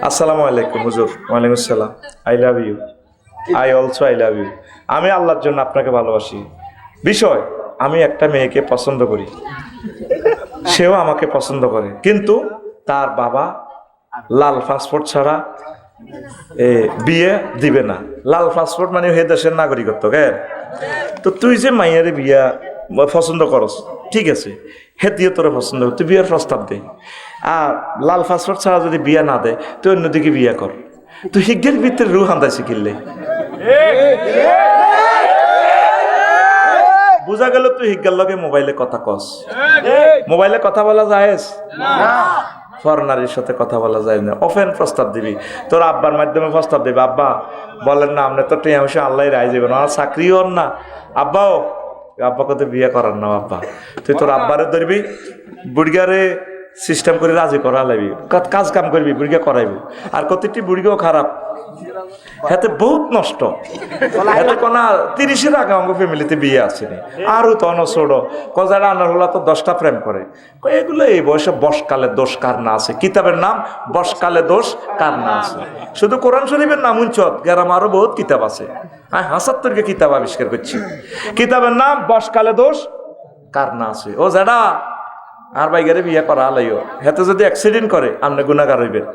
আসসালামু আলাইকুম হুজুর। ওয়ালাইকুম আসসালাম। I love you, I also I love you. আমি আল্লাহর জন্য আপনাকে ভালোবাসি। বিষয়, আমি একটা মেয়েকে পছন্দ করি, সেও আমাকে পছন্দ করে, কিন্তু তার বাবা লাল পাসপোর্ট ছাড়া বিয়ে দিবে না। লাল পাসপোর্ট মানে হে দেশের নাগরিকত্ব কে। তো তুই যে মাইয়ারে বিয়া পছন্দ করস, ঠিক আছে, হেতিও তোরা পছন্দ কর, তুই বিয়ের প্রস্তাব দে। আর লাল পাসপোর্ট ছাড়া যদি বিয়া না দেয়, তুই অন্যদিকে বিয়া কর। তুই হিজ্ঞের ভিতরে রুহ আন্দাইছি কিনলে বুঝা গেল তুই হিজ্ঞার লগে মোবাইলে কথা কস। মোবাইলে কথা বলা যায় ফরেনারের সাথে কথা বলা যায় না। ওপেন প্রস্তাব দিবি, তোর আব্বার মাধ্যমে প্রস্তাব দিবি। আব্বা বলেন না, আপনি তো টিয়া বসে আল্লাহ রায় যাবেন, আমার চাকরিও না। আব্বাও, আব্বাকে তো বিয়ে করার না আব্বা। তুই তোর আব্বারে ধরবি, বুড়িগারে সিস্টেম করে রাজি করা লাগবি, কাজ কাম করবি, বুড়িগা করাইবি। আর প্রতিটি বুড়িগাও খারাপ, হাতে বহুত নষ্ট। হাতে কোনা 30-এর আগে অঙ্গ ফ্যামিলিতে বিয়ে আসেনি, আরও তো ছোট কজারা আনার হলা তো 10টা প্রেম করে। এগুলো এই বয়সে বসকালে দোষ কার না আছে। কিতাবের নাম বসকালে দোষ কার না আছে। শুধু কোরআন শরীফের নাম উঞ্চত, গ্রাম আরো বহুত কিতাব আছে। হ্যাঁ, 75কে কিতাব আবিষ্কার করছি। কিতাবের নাম বসকালে দোষ কার না আছে। ও যারা আর বাইগারে বিয়ে করা আলাইও, হাতে যদি অ্যাক্সিডেন্ট করে আপনি গুনাহগার হইবেন।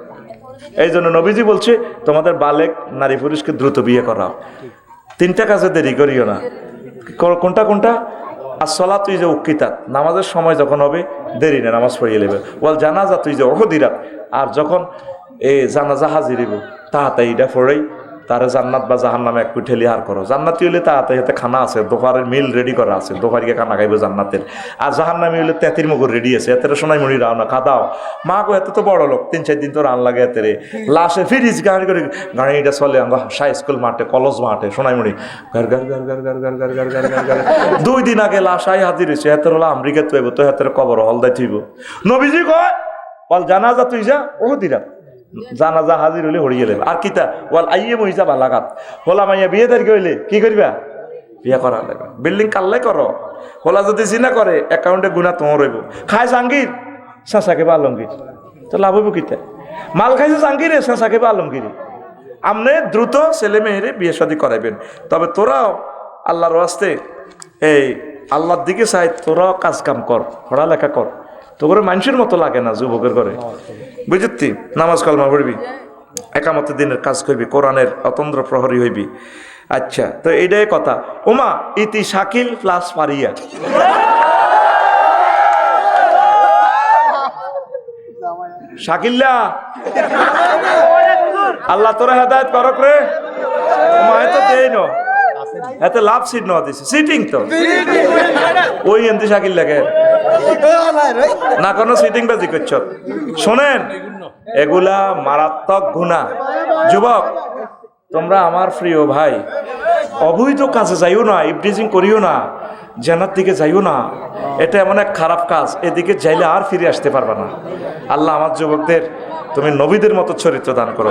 এই জন্য নবীজি বলছে, তোমাদের বালেক নারী পুরুষকে দ্রুত বিয়ে করাও। 3টা কাজে দেরি করিও না। কোনটা কোনটা? আর সলা তুই যে উকিতাত, নামাজের সময় যখন হবে দেরি না, নামাজ পড়িয়ে নেবে। বল জানাজা তুই যে অহদিরাত, আর যখন জানাজা হাজির হইব তাহাতাই এটা পড়েই তারে জান্নাত বা জাহান্নামে এক ঠেলি হার করো। জান্নাতি হইলে তাহাতাই হাতে খানা আছে, দোকানের মিল রেডি করা আছে, দোকারিকে খানা খাইবে জান্নাতের। আর জাহান্নামি হইলে তেতির মুগুর রেডি আছে, এতে সোনাইমণি রাও না খাদাও। মা গো এত তো বড় লোক, 3-4 দিন তো রান লাগে এতে রে। লাশে ফিরিজ গাড়ি করে গাড়িটা চলে হাই স্কুল মাঠে, কলেজ মাঠে, সোনাইমণি গার গার গার গার গার গার গার গার গার গার গার। 2 দিন আগে লাশ আই হাজির হয়েছে, এতের হলো আমেরিকা তুইব, তো হাতের কবর হলদাই থইব। নবীজি কয়, বল জানাজা তুই যা ওহদিরা, জানাজা হাজির হইলে হরিয়ে লেবে। আর কিতা ওয়াল আইয়ে মহিজা বালাগাত, হোলা মাইয়া বিয়ে দাঁড়িয়ে হইলে কি করবা? বিয়ে করা লাগবে। বিল্ডিং কাল্লাই করো, হোলা যদি জিনা করে অ্যাকাউন্টে গুণা তোমার রইব। খায় জাঙ্গির, শাসাকে বা আলমগীর, তো লাভ হইব কিতা? মাল খাইছে জাঙ্গিরে, শাসাকে বা আলমগীরি। আপনি দ্রুত ছেলে মেয়েরে বিয়ে শাদী করাইবেন। তবে তোরাও আল্লাহর ওয়াস্তে এই আল্লাহর দিকে চাই, তোরাও কাজ কাম কর, পড়ালেখা কর। তো করে মানুষের মতো লাগে না যুবকের করে, বুঝতি? নামাজ কালমা পড়বি, একামতে দিনের কাজ করবি, কোরআনের অতন্দ্র প্রহরী হইবি। আচ্ছা, তো এইটাই কথা। ওমা ইতি শাকিল প্লাস পারিয়া, শাকিল্লা আল্লাহ তোরা হেদায়েত করক রে। ওমা এত দেই ন, এত লাভ সিট ন দিছে, সিটিং তো ওই এমতি শাকিল লাগে না, কোনো সিটিং বাজি করছ। শোনেন, এগুলা মারাত্মক গুনাহ। যুবক, তোমরা আমার প্রিয় ভাই, অবৈধ কাজে যাইও না, ইভটিজিং করিও না, জান্নাত দিকে যাইও না। এটা এমন এক খারাপ কাজ, এদিকে যাইলে আর ফিরে আসতে পারবা না। আল্লাহ আমার যুবকদের তুমি নবীদের মতো চরিত্র দান করো,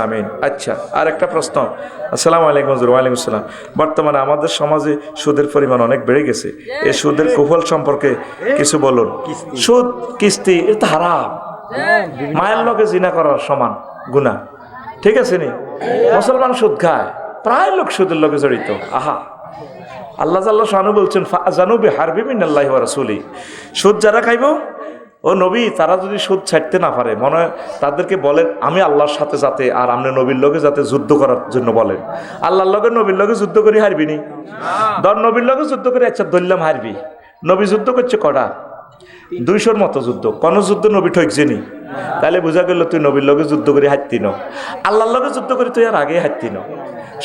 আমিন। আচ্ছা, আর একটা প্রশ্ন। আসসালামু আলাইকুম হুজুর। ওয়ালাইকুম আসসালাম। বর্তমানে আমাদের সমাজে সুদের পরিমাণ অনেক বেড়ে গেছে, এই সুদের কুফল সম্পর্কে কিছু বলুন। সুদ কিস্তি এটা হারাম, মায়ের লগে জিনা করার সমান গুনাহ, ঠিক আছে নি? মুসলমান সুদ খায়, প্রায় লোক সুদের লগে জড়িত। আহা, আল্লাহ জাল্লাহ শানু বলছেন, ফাজানু বিহারবি মিনাল্লাহি ওয়া রাসূলি। সুদ যারা খাইব, ও নবী, তারা যদি সুদ ছাড়তে না পারে, মনে হয় তাদেরকে বলেন আমি আল্লাহর সাথে যাতে আর আপনি নবীর লগে যাতে যুদ্ধ করার জন্য বলেন। আল্লাহর লগে নবীর লগে যুদ্ধ করে হারবি নি? ধর নবীর লগে যুদ্ধ করে আচ্ছা ধরলাম হারবি। নবী যুদ্ধ করছে কটা? 200-র মতো যুদ্ধ। কোন যুদ্ধ নবী ঠকছে নি? তাহলে বোঝা গেল তুই নবীর লগে যুদ্ধ করে হারতি ন, আল্লাহর লগে যুদ্ধ করে তুই আর আগে হারতি ন।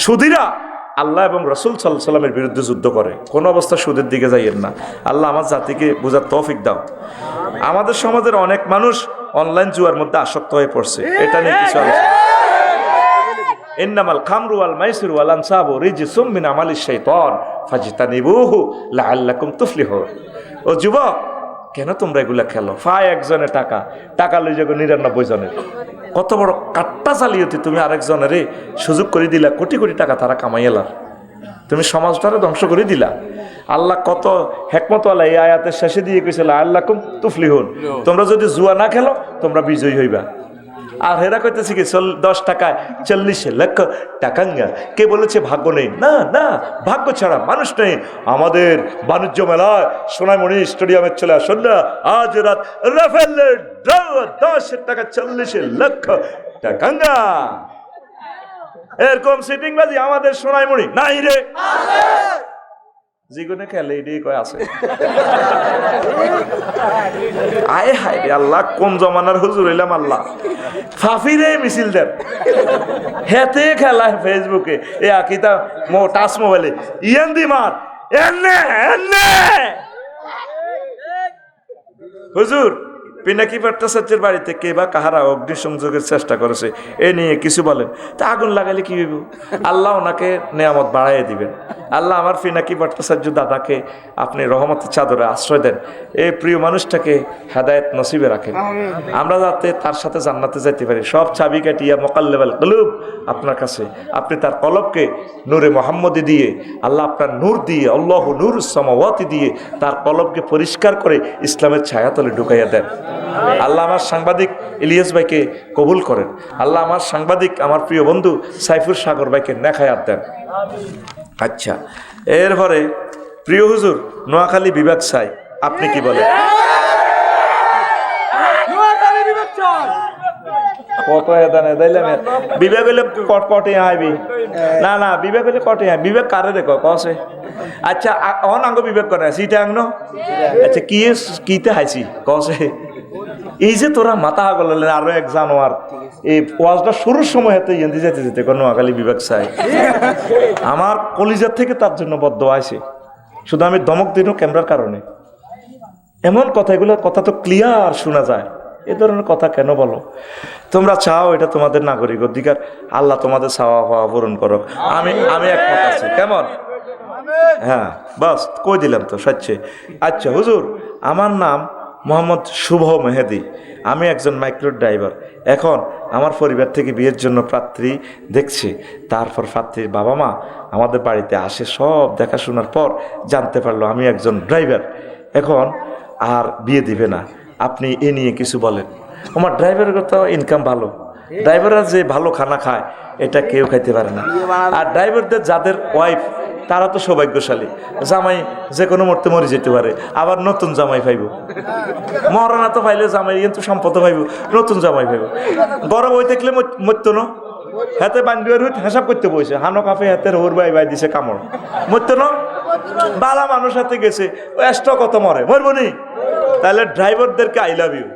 সুদীরা আল্লাহ এবং রসুল সাল্লাল্লাহু আলাইহি ওয়াসাল্লামের বিরুদ্ধে যুদ্ধ করে, কোনো অবস্থা সুদের দিকে যাইয়েন না। আল্লাহ আমার জাতিকে বোঝার তৌফিক দাও। আমাদের সমাজের অনেক মানুষ অনলাইন জুয়ার মধ্যে আসক্ত হয়ে পড়ছে, এটা নিয়ে কিছু আলোচনা। ইন্নামাল খামরু ওয়াল মাইসিরু ওয়াল আনসাবু রিজসুম মিন আমালিশ শাইতান ফাজতানিবুহু লাআল্লাকুম তুফলিহুন। ও যুবক, কেন তোমরা এগুলা খেলো? ফায় একজনের টাকা লই যাগো 99 জনের। কত বড় কাট্টা চালিয়েতে তুমি আরেকজনের সুযোগ করে দিলা, কোটি কোটি টাকা তারা কামাইয়ালার, তুমি সমাজটারে ধ্বংস করে দিলা। আল্লাহ কত হেকমত ওয়ালা এই আয়াতের শেষে দিয়ে কইছিল আল্লাকুম তুফলিহুন, তোমরা যদি জুয়া না খেলো তোমরা বিজয়ী হইবা। আর হেরা কইতেছে কি 10 টাকায় 40 লক্ষ টাকাঙ্গা। কে বলেছে ভাগ্য নেই? না না, ভাগ্য ছাড়া মানুষ নেই। আমাদের বাণিজ্য মেলায় সোনাইমণি স্টেডিয়ামে চলে আসুন না, আজ রাত রাফেলের 10 টাকা 40 লক্ষ টাকাঙ্গা। এরকম সিটিং বাজি আমাদের সোনাইমণি নাই রে, জীবনে খেলে এটাই কয় আছে। আয় হায় রে আল্লাহ, কোন জমানার হুজুর হইলাম আল্লাহ। ফাফিরে মিছিল দেন, হেতে খেলা ফেসবুকে এ আকিতা টাচ মোবাইলে ইয়ান দি মার এনে এনে হুজুর পিনাকি ভট্টাচার্যের বাড়িতে কে বা কাহারা অগ্নিসংযোগের চেষ্টা করেছে, এ নিয়ে কিছু বলেন। তা আগুন লাগালে কি হইব? আল্লাহ ওনাকে নেয়ামত বাড়াইয়ে দিবেন। আল্লাহ আমার পিনাকি ভট্টাচার্য দাদাকে আপনি রহমতের চাদরে আশ্রয় দেন, এই প্রিয় মানুষটাকে হেদায়েত নসিবে রাখেন, আমরা যাতে তার সাথে জান্নাতে যাইতে পারি। সব চাবি কাটিয়া মোকাল্লেবাল কলুব আপনার কাছে, আপনি তার কলবকে নূরে মোহাম্মদী দিয়ে, আল্লাহ আপনার নূর দিয়ে, আল্লাহ নূর সামাওয়াতি দিয়ে তার কলবকে পরিষ্কার করে ইসলামের ছায়াতলে ঢুকাইয়া দেন। আল্লাহ আমার সাংবাদিক ইলিয়াস ভাইকে কবুল করেন। আল্লাহ আমার সাংবাদিক, আমার প্রিয় বন্ধু সাইফুর সাগর ভাইকে নেখায়াত দেন। আচ্ছা, এরপরে প্রিয় হুজুর নোয়াখালী বিভাগ চাই, আপনি কি বলেন? বিবেক হইলে কটে আইবি না না, বিবেক হইলে কটে আই, বিবেক কারে রে কসে? আচ্ছা অনাঙ্গ বিবেক করে সিটা আঙ্গ। আচ্ছা কি কিতে হাইছি কসে? এই যে তোরা মাথা গলেন আরো এক জানোয়ার, এই ওয়াজটা শুরুর সময় হাতে ইয়েন্দি যেতে যেতে নোয়াখালী বিবেক চাই, আমার কলিজার থেকে তার জন্য বদ্ধ আছে। শুধু আমি ধমক দিনও ক্যামেরার কারণে। এমন কথাগুলো, কথা তো ক্লিয়ার শোনা যায়, এ ধরনের কথা কেন বলো? তোমরা চাও, এটা তোমাদের নাগরিক অধিকার, আল্লাহ তোমাদের চাওয়া পাওয়া পূরণ করো। আমি একমত আছি। কেমন? হ্যাঁ বাস কই দিলাম তো সচ্চে। আচ্ছা হুজুর, আমার নাম মোহাম্মদ শুভ মেহেদি, আমি একজন মাইক্রো ড্রাইভার। এখন আমার পরিবার থেকে বিয়ের জন্য পাত্রী দেখছে, তারপর পাত্রীর বাবা মা আমাদের বাড়িতে আসে, সব দেখাশোনার পর জানতে পারলো আমি একজন ড্রাইভার, এখন আর বিয়ে দিবে না। আপনি এ নিয়ে কিছু বলেন। আমার ড্রাইভারের কথা ইনকাম ভালো, ড্রাইভাররা যে ভালো খানা খায় এটা কেউ খাইতে পারে না। আর ড্রাইভারদের যাদের ওয়াইফ তারা তো সৌভাগ্যশালী, জামাই যে কোনো মুহূর্তে মরে যেতে পারে, আবার নতুন জামাই পাইব। মরনা তো পাইলে জামাই কিন্তু সম্পদ পাইব, নতুন জামাই পাইব। গরম হয়ে থাকলে মরতো না, হাতে বান্ডিওয়ার হিসাব করতে বসে হানো কাফে হাতের হোর বাই বাই দিছে কামড়, মরতো না। বালা মানুষ হাতে গেছে, ও এক্সট্রা কত মরে, মরবো নি? তাহলে ড্রাইভারদেরকে আই লাভ ইউ।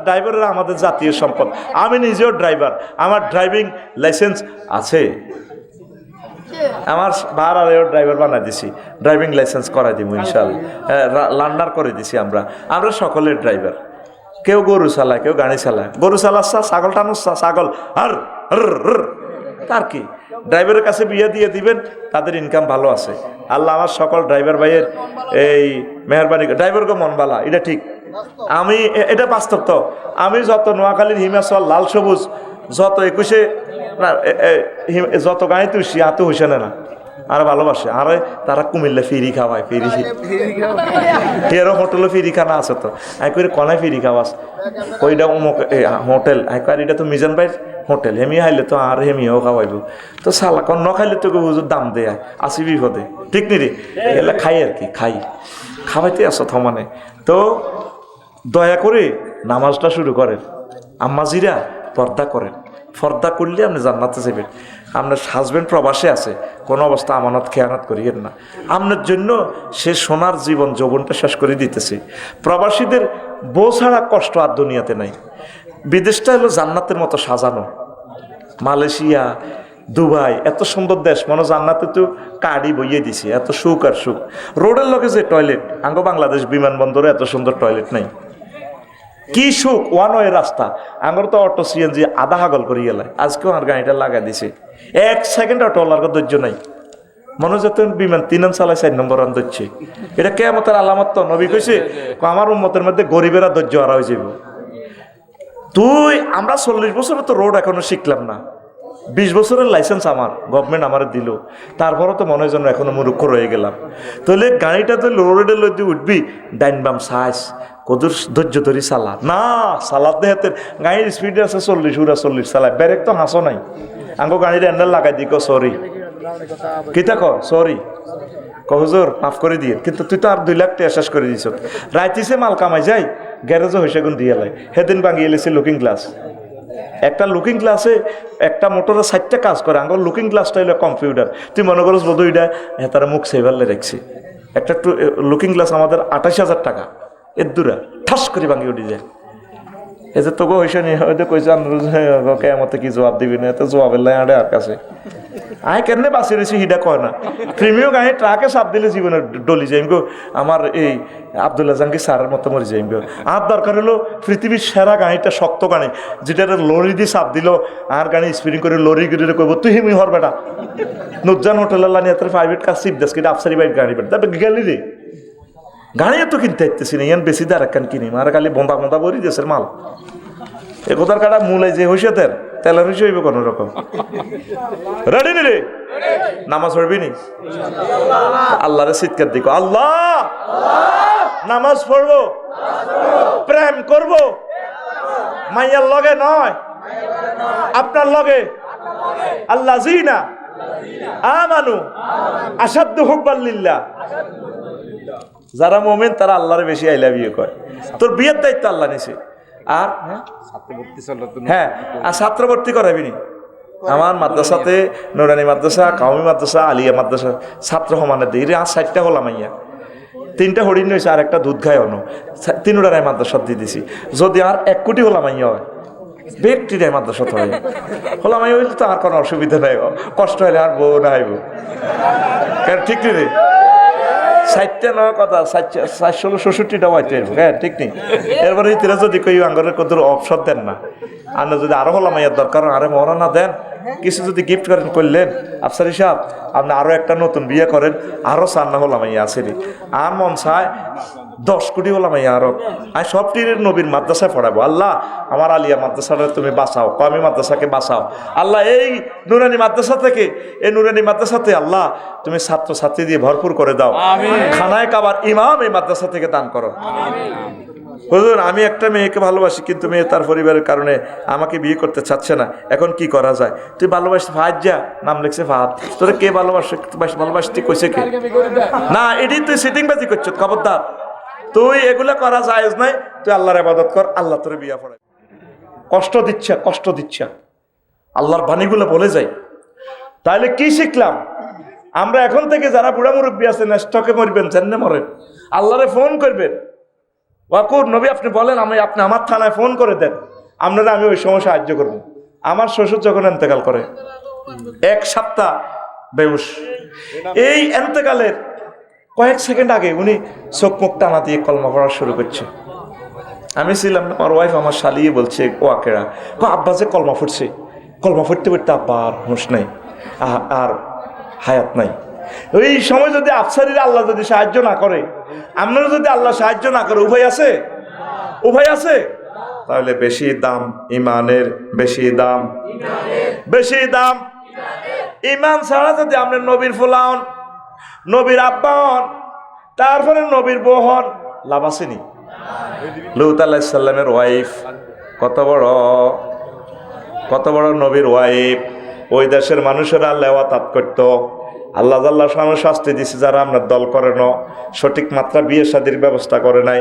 ড্রাইভাররা আমাদের জাতীয় সম্পদ। আমি নিজেও ড্রাইভার, আমার ড্রাইভিং লাইসেন্স আছে। আমার ভাড়ারেও ড্রাইভার বানাই দিছি, ড্রাইভিং লাইসেন্স করাই দিব ইনশাল্লাহ, লার্নার করে দিছি। আমরা সকলের ড্রাইভার। কেউ গরু চালায়, কেউ গাড়ি চালায়। গরু চালাচ্ছা, ছাগল টানুচ্ছা, ছাগল আর তার কি? ড্রাইভারের কাছে বিয়ে দিয়ে দিবেন, তাদের ইনকাম ভালো আছে। আল্লাহ আমার সকল ড্রাইভার ভাইয়ের এই মেহরবানি, ড্রাইভারকে মন বালা, এটা ঠিক। আমি এটা বাস্তব। তো আমি যত নোয়াখালীর হিমাচল লাল সবুজ যত 21-এ যত গাড়িতে উঠছি এত হইছে না, আর ভালোবাসে। আর তারা কুমিল্লা ফিরি খাওয়ায়, ফিরি তেরো হোটেলে ফিরি খানা আছে। তো করে কনায় ফিরি খাওয়াস, ওইটা অমুক হোটেল, এটা তো মিজান ভাইয়ের হোটেল, হেমি খাইলে তো আর হেমিও খাওয়াইব। তো সালা কন ন খাইলে তোকে হুজুর দাম দেয়, আসি বিপদে, ঠিক নি রে? এগুলো খাই আর কি, খাওয়াইতে আসো থমানে। তো দয়া করে নামাজটা শুরু করেন, আম্মাজিরা পর্দা করেন। পর্দা করলে আপনি জান্নাতে যাবেন। আপনার হাজবেন্ড প্রবাসে আছে, কোনো অবস্থা আমানত খেয়ানত করিয়েন না। আপনার জন্য সে সোনার জীবন যৌবনটা শেষ করে দিতেছে। প্রবাসীদের বউ ছাড়া কষ্ট আর দুনিয়াতে নাই। বিদেশটা হলো জান্নাতের মতো সাজানো। মালয়েশিয়া, দুবাই এত সুন্দর দেশ, মনে জান্নাতে তো কার্ডই বইয়ে দিছে, এত সুখ আর সুখ। রোডের লগে যে টয়লেট, আঙ্গ বাংলাদেশ বিমানবন্দরে এত সুন্দর টয়লেট নাই। কি সুখ, ওয়ান ওয়ে রাস্তা। আমার তো অটো সিএনজি আধা হাগল করি গেলায়, আজকেও আমার গাড়িটা লাগা দিছে। 1 সেকেন্ড অটো ওলার ধৈর্য নাই, মনে হচ্ছে বিমান 3 চালায় 4 নম্বর রান ধরছে। এটা কিয়ামতের আলামত। তো নবী কইছে আমার উম্মতের মধ্যে গরিবেরা ধৈর্য হারা হয়ে যাব। আমরা 40 বছর তো রোড এখনো শিখলাম না। 20 বছরের লাইসেন্স আমার গভর্নমেন্ট আমার দিল, তারপরও তো মনে হয় যেন এখনো মূর্খ রয়ে গেলাম। তাহলে গাড়িটা তো লো রোডে লইতে উঠবি, ডাইন বাম সাইজ কদুর ধৈর্য ধরি চালা না, চালাতে হাতের গাড়ির স্পিড আছে 40 চালায়, ব্যারেক তো হাসো নাই, আঙ্গো গাড়ির হ্যান্ডেল লাগাই দিই সরি কিতা ক সরি হুজুর মাফ করে দিয়ে, কিন্তু তুই তো আর 2 লাখ টাকা শেষ করে দিছ। রাইতিসে মাল কামাই যাই গ্যারেজও হয়েছে গুণ দিয়ে লাই, সেদিন ভাঙিয়ে এলেছি লুকিং গ্লাস। একটা লুকিং গ্লাসে একটা মোটরে 60টা কাজ করে, আঙ্গুর লুকিং গ্লাসটা হইলো কম্পিউটার। তুই মনে করস বোধ ওইটা তার মুখ সেভারলে রাখছি। একটা লুকিং গ্লাস আমাদের 28,000 টাকা, এর দূরা ঠাস করে ভাঙিয়ে উঠে যায়। এই যে তোকে হয়েছে নি হয়তো কইছে কেমতে কি জবাব দিবি না, তো জবাবের লাই আড়ে আর কাছে আয় কেমনে বাঁচি রয়েছি হিডা কয় না। প্রিমিয় গাড়ি ট্রাকে চাপ দিলে জীবনে ডলি যাইম গো, আমার এই আব্দুল্লাহ জাহাঙ্গীর স্যারের মতো মরে যাইম গো। আর দরকার হলো পৃথিবীর সেরা গাড়িটা শক্ত গাড়ি, যেটা লরি দিয়ে চাপ দিল আর গাড়ি স্পিডিং করে লরি গিরে কইব তুই হিমি হর বেটা নুজান হোটেলের লানি এত প্রাইভেট কার সিপ দেশ কিন্তু আফসারি বাইক গাড়ি বেটা তবে গেলি রে গাড়ি তো কিনতে ইতেছি না, ইয়ান বেশি দাঁড় একখান কিনি আর খালি বন্ধা বন্ধা বরি দেশের মাল। এ কথার কাটা মূলে যে হইছে তেলের হইছে হইবে কোনো রকম। রেডি নি রে নামাজ পড়বি নি? আল্লাহরে চিৎকার দিকো, আল্লাহ নামাজ পড়বো, প্রেম করব মাইয়ার লগে নয় আপনার লগে। আল্লাহ জিনা আমানু আসাদ্দু হুব্বাল্লিল্লাহ। যারা মুমিন তারা আল্লাহরে বেশি আই লাভ ইউ কয়। তোর বিয়ের দায়িত্ব আল্লাহ নিছে। আর হ্যাঁ আর ছাত্র ভর্তি করাবি নি? আমার মাদ্রাসাতে নুরানি মাদ্রাসা, কাউমি মাদ্রাসা, আলিয়া মাদ্রাসা ছাত্র সমানে দিই আর 60টা হলাম আইয়া, 3টা হরিণ হয়েছে আর একটা দুধ খায় অন্য, 3টায় মাদ্রাসা দিয়ে দিছি। যদি আর 1 কোটি হলাম আইয়া হয় ব্যক্তিটাই মাদ্রাসা হয় হলাম আইয়া হইলে তো আর কোনো অসুবিধা নাই, কষ্ট হলে আর বউ না আইব কেন ঠিক নেই। 60টা নয় কথা 466টা হয়তো হ্যাঁ ঠিক নেই। এরপরে ইতিরা যদি কই আঙ্গরের কত অপশন দেন না, আর যদি আরো হলাম আইয়ার দরকার আরে মহারানা দেন কিছু যদি গিফট করেন করলেন আফসারি সাহেব আপনি আরো একটা নতুন বিয়ে করেন, আরো চার না হলাম আইয়া আসেনি আর মন চায় 10 কোটি হলাম আইয়া আরো আমি সবটির নবীর মাদ্রাসায় পড়াবো। আল্লাহ আমার আলিয়া মাদ্রাসাটা তুমি বাঁচাও, কওমি মাদ্রাসাকে বাঁচাও আল্লাহ। এই নুরানি মাদ্রাসা থেকে এই নুরানি মাদ্রাসাতে আল্লাহ তুমি ছাত্র ছাত্রী দিয়ে ভরপুর করে দাও। খানায় কাবার ইমাম এই মাদ্রাসা থেকে দান করো। হুজুর আমি একটা মেয়েকে ভালোবাসি কিন্তু মেয়ে তার পরিবারের কারণে আমাকে বিয়ে করতে চাচ্ছে না, এখন কি করা যায়? তুই ভালোবাসি ফাহাদ যা, নাম লিখছে ফাহাদ, তোরা কে ভালোবাসতি কইছে কে? না এটি তুই সিটিং বাজি করছ, খবরদার তুই এগুলা করা জায়েজ নাই। তুই আল্লাহর ইবাদত কর, আল্লাহ তোরে বিয়া পড়ায়। কষ্ট দিচ্ছে আল্লাহর বাণীগুলো বলে যাই। তাহলে কি শিখলাম আমরা? এখন থেকে যারা বুড়া মুরব্বী আছেন স্টকে মরবেন, চেন্নে মরেন, আল্লাহরে ফোন করবেন, ওয়াকুর নবী আপনি বলেন আপনি আমার থানায় ফোন করে দেন, আপনারা আমি ওই সময় সাহায্য করব। আমার শ্বশুর যখন এন্তেকাল করে 1 সপ্তাহ বেহুশ, এই এন্তেকালের কয়েক সেকেন্ড আগে উনি চোখ মুখ টানা দিয়ে কলমা পড়া শুরু করছে। আমি ছিলাম না, আমার ওয়াইফ আমার শালিয়ে বলছে ওয়াকেরা আব্বা যে কলমা ফুটছে, কলমা ফুটতে ফুটতে আব্বা আর হুঁশ নাই আর হায়াত নাই। ওই সময় যদি আফসারিরা আল্লাহ যদি সাহায্য না করে, আপনারা যদি আল্লাহ সাহায্য না করে, উভয় আছে তাহলে বেশি দাম ইমানের, বেশি দাম ইমান ছাড়া যদি আপনার নবীর ফুলান, নবীর আব্বা হন, তারপরে নবীর বউ হন, লাভ আসেনি? লূত আলাইহিস সালামের ওয়াইফ কত বড় নবীর ওয়াইফ, ওই দেশের মানুষেরা লেওয়াতাত করতো। আল্লাহ আল্লাহ শাস্তি দিছে যারা আপনার দল করে না, সঠিক মাত্রা বিয়ে শাদীর ব্যবস্থা করে নাই,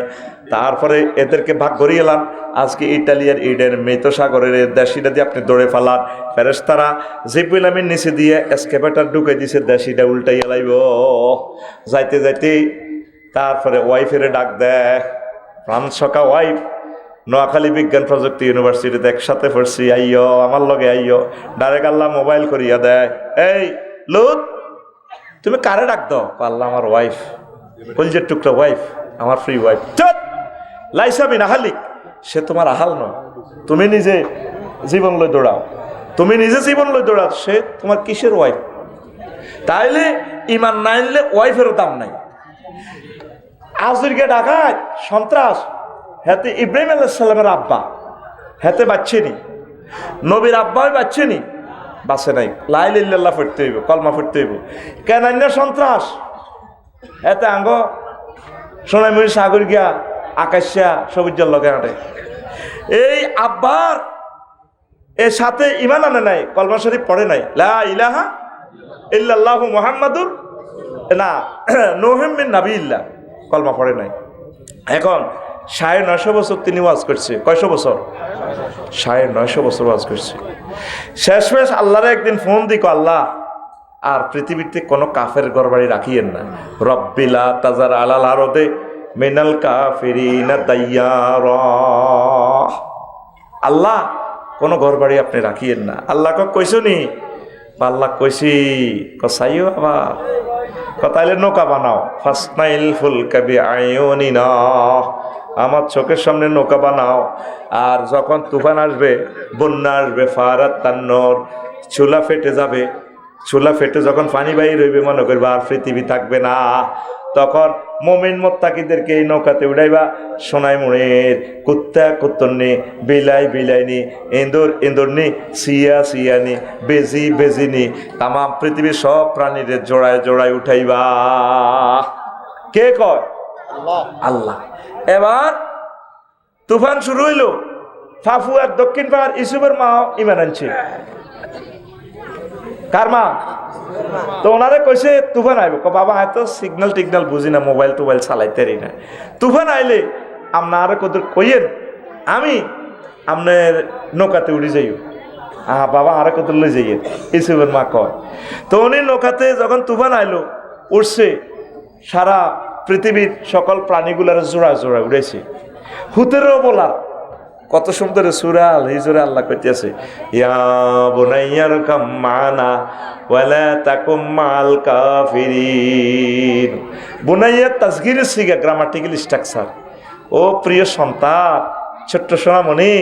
তারপরে এদেরকে ভাগ করিয়ে এলাম। আজকে ইটালিয়ার ইডেন মৃত সাগরের দেশিটা দিয়ে আপনি দৌড়ে ফেলার ফেরেশতারা জিবরিল আমিন নিচে দিয়ে এসকেভেটর ঢুকে দিছে, দেশিটা উল্টাই এলাইব যাইতে যাইতে। তারপরে ওয়াইফেরে ডাক দেয়, ফ্রান্স সকা ওয়াইফ, নোয়াখালী বিজ্ঞান প্রযুক্তি ইউনিভার্সিটিতে একসাথে পড়ছি, আইয় আমার লগে আইয়। ডাইরেক্ট আল্লাহ মোবাইল করিয়া দেয়, এই লুত তুমি কারে ডাক দাও? আল্লাহ আমার ওয়াইফ, কলজের টুকরা ওয়াইফ, আমার ফ্রি ওয়াইফ। লাইসাবিন আহালিক, সে তোমার আহাল নয়, তুমি নিজে জীবন লই দৌড়াও, সে তোমার কিসের ওয়াইফ? তাইলে ইমান না আনলে ওয়াইফেরও দাম নাই। আজকে ডাকাত সন্ত্রাস, হাতে ইব্রাহিম আলাইহিস সালামের আব্বা, হাতে বাচ্চেনি, নবীর আব্বাই বাচ্চেনি, বাসে নাই, লা ইলাহা ইল্লাল্লাহ পড়তে হইব, কলমা পড়তে হইব। কেন না সন্ত্রাস এতে আঙ্গ সোনাইমুড়ি সাগর গিয়া আকাশিয়া সবুজের লগে আঁটে। এই আব্বার এর সাথে ইমান আনে নাই, কলমা শরীফ পড়ে নাই, লা ইলাহা ইল্লাল্লাহু মুহাম্মাদুর না নূহুম মিন নাবিয়্যিল্লাহ, কলমা পড়ে নাই। এখন 950 বছর তিনি ওয়াজ করছে। কয়শো বছর? 950 বছর ওয়াজ করছে। শেষমেশ আল্লাহরে একদিন ফোন দিকো, আল্লাহ আর পৃথিবীতে কোনো কাফের ঘরবাড়ি রাখিয়েন না, রব্বিলা তাজার আলাল আরদে মিনাল কাফিরিনা দাইয়ারা, আল্লাহ কোনো ঘরবাড়ি আপনি রাখিয়েন না। আল্লাহকে কইছো নি? আল্লাহ কইছি, কসাইও আবার তাইলে নৌকা বানাও, ফাসনাইল ফুলকা বিআয়ুনিনা, আমার চোখের সামনে নৌকা বানাও। আর যখন তুফান আসবে, বন্যা আসবে, ফারাত তান্নর, চুলা ফেটে যাবে, চুলা ফেটে যখন পানি বাইর হইবে, মনে করবে আর পৃথিবী থাকবে না, তখন মুমিন মুত্তাকিদেরকে এই নৌকাতে উড়াইবা। সোনাইমুড়ির কুত্তা কুত্তরনি, বিলাই বিলাইনি, ইঁদুর ইঁদুরনি, সিয়া সিয়ানি, বেজি বেজিনি, তাম পৃথিবীর সব প্রাণীদের জোড়ায় জোড়ায় উঠাইবা। কে কয়? আল্লাহ। এবার তুফান শুরু হইল, ফাফুয়ার দক্ষিণ পাহাড় ইসুফের মা ইমান আনছে। কার মা? তো ওনারে কইছে তুফান আইব, বাবা হয়তো সিগন্যাল টিগনাল বুঝি না, মোবাইল টোবাইল চালাইতেরি না, তুফান আইলে আপনার কত কইয়েন, আমি আপনার নৌকাতে উড়ি যাইও। বাবা আরে কত লই যাইয়েন, ইসুফের মা কয়। তো উনি নৌকাতে যখন তুফান আইলো, উঠছে, সারা পৃথিবীর সকল প্রাণীগুলার জোড়া জোড়া উড়েছে। হুতেরও বলার কত সুন্দর সূরা আল হিজরে আল্লাহ কইতেছে, ইয়া বুনাইয়ার কাম মানা ওয়ালা তাকুম মাল কাফিরিন। বুনাইয়া তাসগীর সিগা, গ্রামাটিক্যাল স্ট্রাকচার। ও প্রিয় সন্তান, ছোট্ট সোনামণি,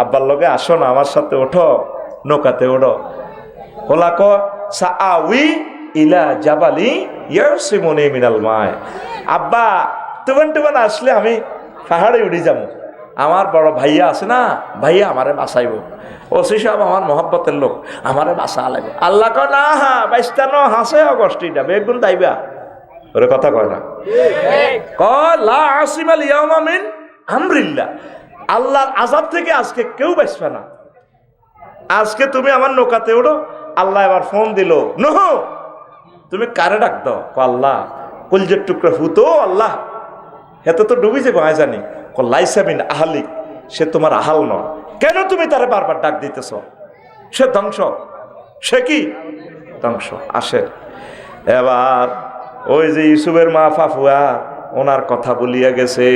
আব্বার লগে আসো না, আমার সাথে ওঠো, নৌকাতে ওঠো। হোলাক সাআউই ইলা জাবালি ইয়াসিমুনি মিনাল মায়। আব্বা তুবান টুবান আসলে আমি পাহাড়ে উড়ে যাবো, আমার বড় ভাইয়া আছে না, ভাইয়া আমারে বাঁচাইব, ওসি সাহেব আমার মহব্বতের লোক, আমারে বাঁচা লাগবে। আল্লাহ কয় না, বাইস্তানো হাসে অগস্টিটা বেগুন তাইবা, ওরে কথা কয় না, কয় লা আসিমাল ইয়াউমা মিন আমরিল্লাহ, আল্লাহর আযাব থেকে আজকে কেউ বাঁচবে না। আজকে তুমি আমার নৌকাতে উঠো। আল্লাহ এবার ফোন দিল, নূহ তুমি কারে ডাক দাও? আল্লাহ। কলজের টুকরা ফুতো আল্লাহ, এত তো ডুবি যাবো আয় জানি। লাইসাবিন আহালিক, সে তোমার আহাল নয়, কেন তুমি তারে বারবার ডাক দিতেছ? সে ধ্বংস, সে কি ধ্বংস। আসে এবার ওই যে ইউসুফের মা ফাফুয়া, ওনার কথা বলিয়া গেছে।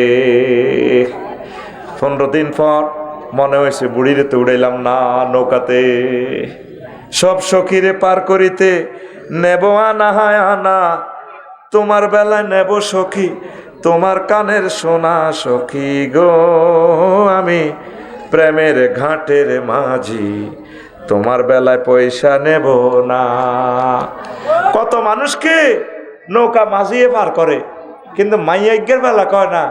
15 দিন পর মনে হয়েছে বুড়িরে তো উড়াইলাম না নৌকাতে, সব সখীরে পার করিতে নেব আনা হায় আনা, তোমার বেলায় নেব সখী, তোমার কানের সোনা সখী গো, আমি প্রেমের ঘাটের মাঝি, তোমার বেলায় পয়সা নেব না। কত মানুষকে নৌকা মাঝিয়ে পার করে, কিন্তু মাইয়াজ্ঞের বেলা কয় না,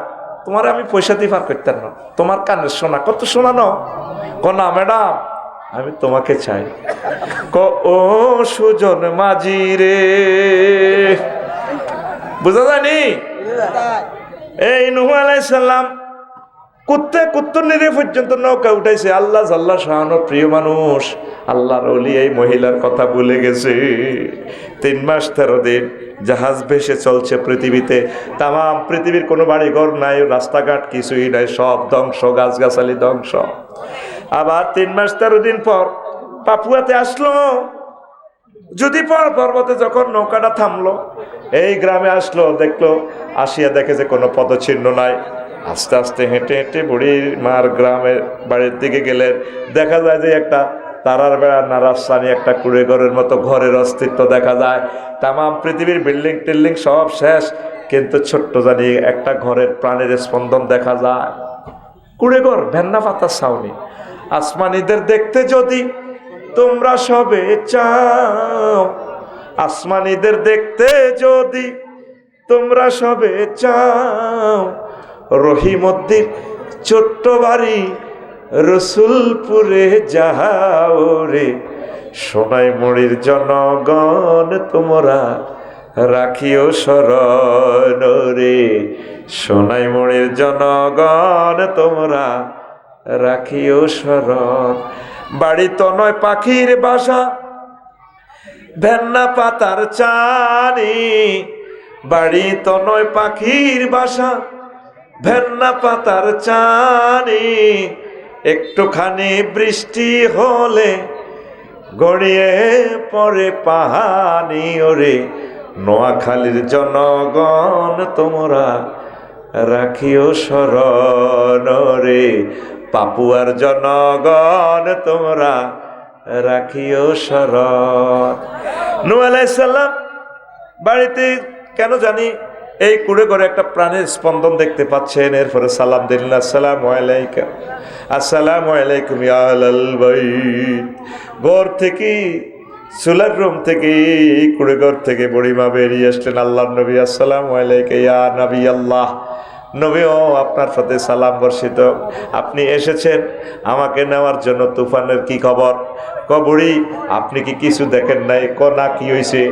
তোমার আমি পয়সা দিয়ে পার করতাম না, তোমার কানের সোনা। কত সোনা ন না ম্যাডাম, আমি তোমাকে চাই। ও সুজন মাঝি রে, বুঝা জানি। এই নূহ আলাইহিস সালাম কুত্তনিরে পর্যন্ত নৌকা উঠাইছে। আল্লাহ জাল্লা শাহানোর প্রিয় মানুষ, আল্লাহর ওলি এই মহিলার কথা ভুলে গেছে। 3 মাস 13 দিন জাহাজ ভেসে চলছে পৃথিবীতে। তাম পৃথিবীর কোনো বাড়ি ঘর নাই, রাস্তাঘাট কিছুই নাই, সব ধ্বংস, গাছগাছালি ধ্বংস। আবার 3 মাস 13 দিন পর পাপুয়াতে আসলো। যদি পর্বতে যখন নৌকাটা থামলো, এই গ্রামে আসলো, দেখলো, আসিয়া দেখে যে কোনো পদচিহ্ন নাই। আস্তে আস্তে হেঁটে হেঁটে বুড়ির মার গ্রামের বাড়ির দিকে গেলেন। দেখা যায় যে একটা তারার বেড়া নারাস্তানি একটা কুড়ে ঘরের মতো ঘরের অস্তিত্ব দেখা যায়। তাম পৃথিবীর বিল্ডিং টিল্ডিং সব শেষ, কিন্তু ছোট্ট জানি একটা ঘরের প্রাণের স্পন্দন দেখা যায়। কুড়ে ঘর, ভেন্না পাতার ছাউনি। আসমানিদের দেখতে যদি তোমরা সবে চাও, আসমানিদের দেখতে যদি তোমরা সবে চাও, রহিমউদ্দিন ছোট্ট বাড়ি রসুলপুরে যাও রে, সোনাইমুড়ির জনগণ তোমরা রাখিও শরণ রে, সোনাইমুড়ির জনগণ তোমরা রাখিও শরণ। বাড়ি তো নয় পাখির বাসা, ভেন্না পাতার চানি, বাড়ি তো নয় পাখির বাসা, ভেন্না পাতার চানি, একটুখানি বৃষ্টি হলে গড়িয়ে পড়ে পাহানি ওরে, নোয়াখালীর জনগণ তোমরা রাখিও শরণ রে, পাপুয়ার জনগণ তোমরা রাখিও শরণ। নূহ আলাইহিস সালাম বাড়িতে কেন জানি এই কুড়ে করে একটা প্রাণের স্পন্দন দেখতে পাচ্ছেন। এরপরে সালাম দিলেন, আসসালামু আলাইকা, আসসালামু আলাইকুম ইয়া আহলাল বাইত। ঘর থেকে, চুলার রুম থেকে, কুড়ে ঘর থেকে বুড়িমা বেরিয়ে আসলেন। আল্লাহর নবী, আসসালামু আলাইকা ইয়া নবী আল্লাহ। নবী, ও আপনার সাথে সালাম বর্ষিত, আপনি এসেছেন আমাকে নেওয়ার জন্য। তুফানের কি খবর? বুড়ি, আপনি কি কিছু দেখেন নাই? না, কি হয়েছে?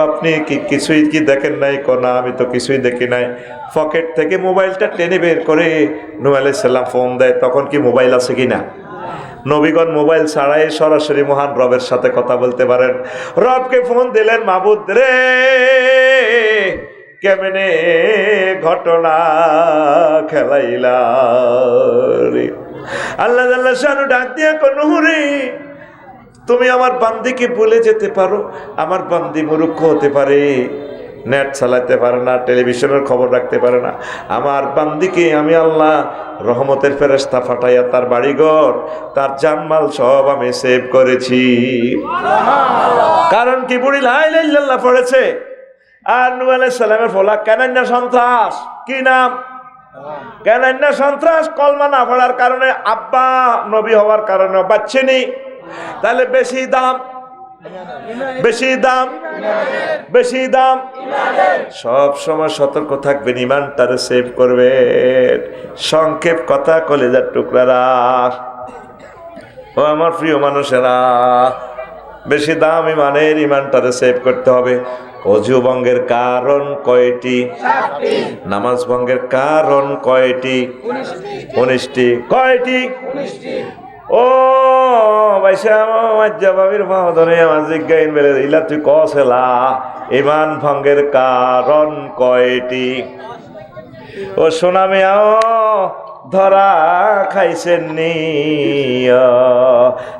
আপনি কি কিছুই কি দেখেন নাই? না, আমি তো কিছুই দেখি নাই। পকেট থেকে মোবাইলটা টেনে বের করে নূহ আলাইহিস সালাম ফোন দেয়। তখন কি মোবাইল আছে কিনা? নবীগণ মোবাইল ছাড়াই সরাসরি মহান রবের সাথে কথা বলতে পারেন। রবকে ফোন দিলেন, মাবুদ রে, কেমনে ঘটনা খেলাইলা রে। আল্লাহ আল্লাহ শানু ডাক দিয়া নূহ রে, তুমি আমার বান্দিকে ভুলে যেতে পারো। আমার বান্দি মূর্খ হতে পারে, নেট চালাতে পারে না, টেলিভিশনের খবর রাখতে পারে না। আমার বান্দিকে আমি আল্লাহ রহমতের ফেরেশতা ফাটাইয়া তার বাড়িঘর, তার জানমাল সব আমি সেভ করেছি। কারণ কি? বুড়ি লা ইলাহা ইল্লাল্লাহ পড়েছে। আর নূহ আলাইহিস সালামের ফলা কানান্না সন্ত্রাস। কি নাম? কানান্না সন্ত্রাস। কলমা না পড়ার কারণে, আব্বা নবী হওয়ার কারণে বাচ্চেনি। তাহলে বেশি দাম, বেশি দাম, বেশি দাম। সব সময় সতর্ক থাকবেন, ইমানটারে সেভ করবেন। সংক্ষেপ কথা, কলিজার টুকরারা, ও আমার প্রিয় মানুষেরা, বেশি দাম ইমানের, ইমানটারে সেভ করতে হবে। অজু ভঙ্গের কারণ কয়টি? নামাজ ভঙ্গের কারণ কয়টি? 19টি। কয়টি? ও ভাইসা বাবির ফাহদনে আমার জিজ্ঞাইন বেড়ে ইলা তুই কসেলা, ইমান ভঙ্গের কারণ কয়টি? ও সোনা মেয়াও ধরা খাইছেন নি?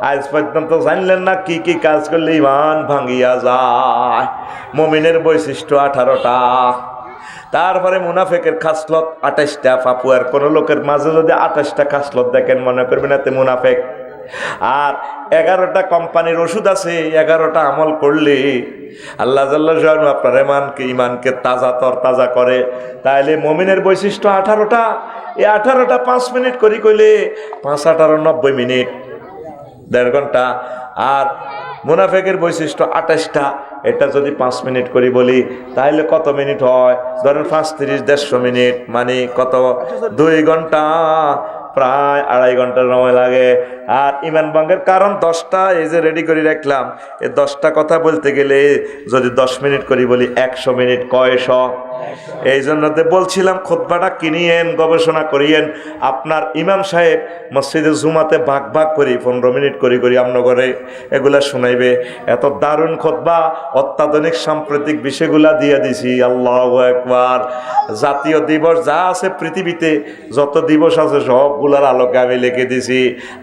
আজ পর্যন্ত জানলেন না কি কি কাজ করলে ইমান ভাঙ্গিয়া যায়? মুমিনের বৈশিষ্ট্য 18টা। তারপরে মুনাফেকের খাসলত 28টা। পাপুয়ার কোন লোকের মাঝে যদি 28টা খাসলত দেখেন, মনে করবেন এতে মুনাফেক। আর 11টা কোম্পানির ওষুধ আছে, 11টা আমল করলে আল্লাহ জাল্লাহ শাআনহু আপনার ইমানকে তাজা করে। তাইলে মুমিনের বৈশিষ্ট্য 18টা। এই 18টা 5 মিনিট করি কইলে 5 18 90 মিনিট, 1.5 ঘন্টা। আর মুনাফেকের বৈশিষ্ট্য 28টা। এটা যদি 5 মিনিট করি বলি তাহলে কত মিনিট হয়? ধরেন 5 30 150 মিনিট, মানে কত? 2 ঘন্টা, প্রায় 2.5 ঘন্টা সময় লাগে। আর ইমান ভঙ্গের কারণ 10টা, এই যে রেডি করে রাখলাম। এই 10টা কথা বলতে গেলে যদি 10 মিনিট করি বলি 100 মিনিট। কয়শো? এই জন্য বলছিলাম খুতবাটা কিনিয়েন, গবেষণা করিয়েন। আপনার ইমাম সাহেব মসজিদে জুমাতে ভাগ ভাগ করি 15 মিনিট করি আমন করে এগুলা শুনাইবে। এত দারুণ খুতবা, অত্যাধুনিক সাম্প্রতিক বিষয়গুলা দিয়ে দিছি। আল্লাহু আকবার। জাতীয় দিবস যা আছে পৃথিবীতে, যত দিবস আছে সবগুলার আলোকে আমি লিখে দিছি।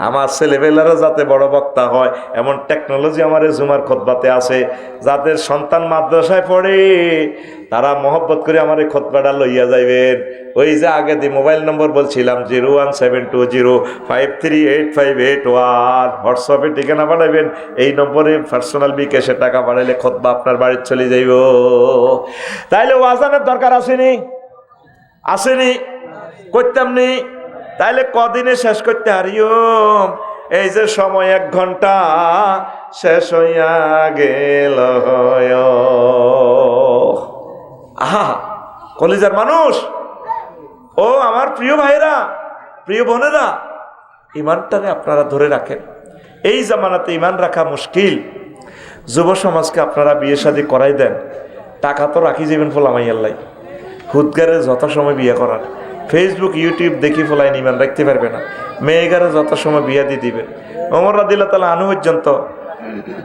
আমার ছেলেবেলারা যাতে বড় বক্তা হয় এমন টেকনোলজি আমার এই জুমার খুতবাতে আছে। যাদের সন্তান মাদ্রাসায় পড়ে তারা মহব্বত করে আমার এই খুতবাটা লইয়া যাইবেন। ওই যে আগে দি মোবাইল নম্বর বলছিলাম 01720538581, হোয়াটসঅ্যাপে ঠিকানা পাঠাইবেন। এই নম্বরে পার্সোনাল বিকাশে টাকা পাঠাইলে খুতবা আপনার বাড়িতে চলে যাইব। তাইলে ওয়াজানের দরকার আসেনি? আসেনি? করতাম নি? তাইলে কদিনে শেষ করতে হারিও? এই যে সময় 1 ঘন্টা শেষ হইয়া গেল। আহা, কলিজার মানুষ, ও আমার প্রিয় ভাইরা, প্রিয় বোনেরা, ইমানটারে আপনারা ধরে রাখেন। এই জামানাতে ইমান রাখা মুশকিল। যুব সমাজকে আপনারা বিয়ে শাদী করাই দেন, টাকা তো রাখি যাবেন ফোলামাই আল্লাহ, হুদগারে যত সময় বিয়ে করার, ফেসবুক ইউটিউব দেখি ফোলাইন ইমান রাখতে পারবে না, মেয়েগারে যত সময় বিয়ে দিয়ে দিবেন। ওমর রাদিয়াল্লাহু তাআলা আনহু পর্যন্ত,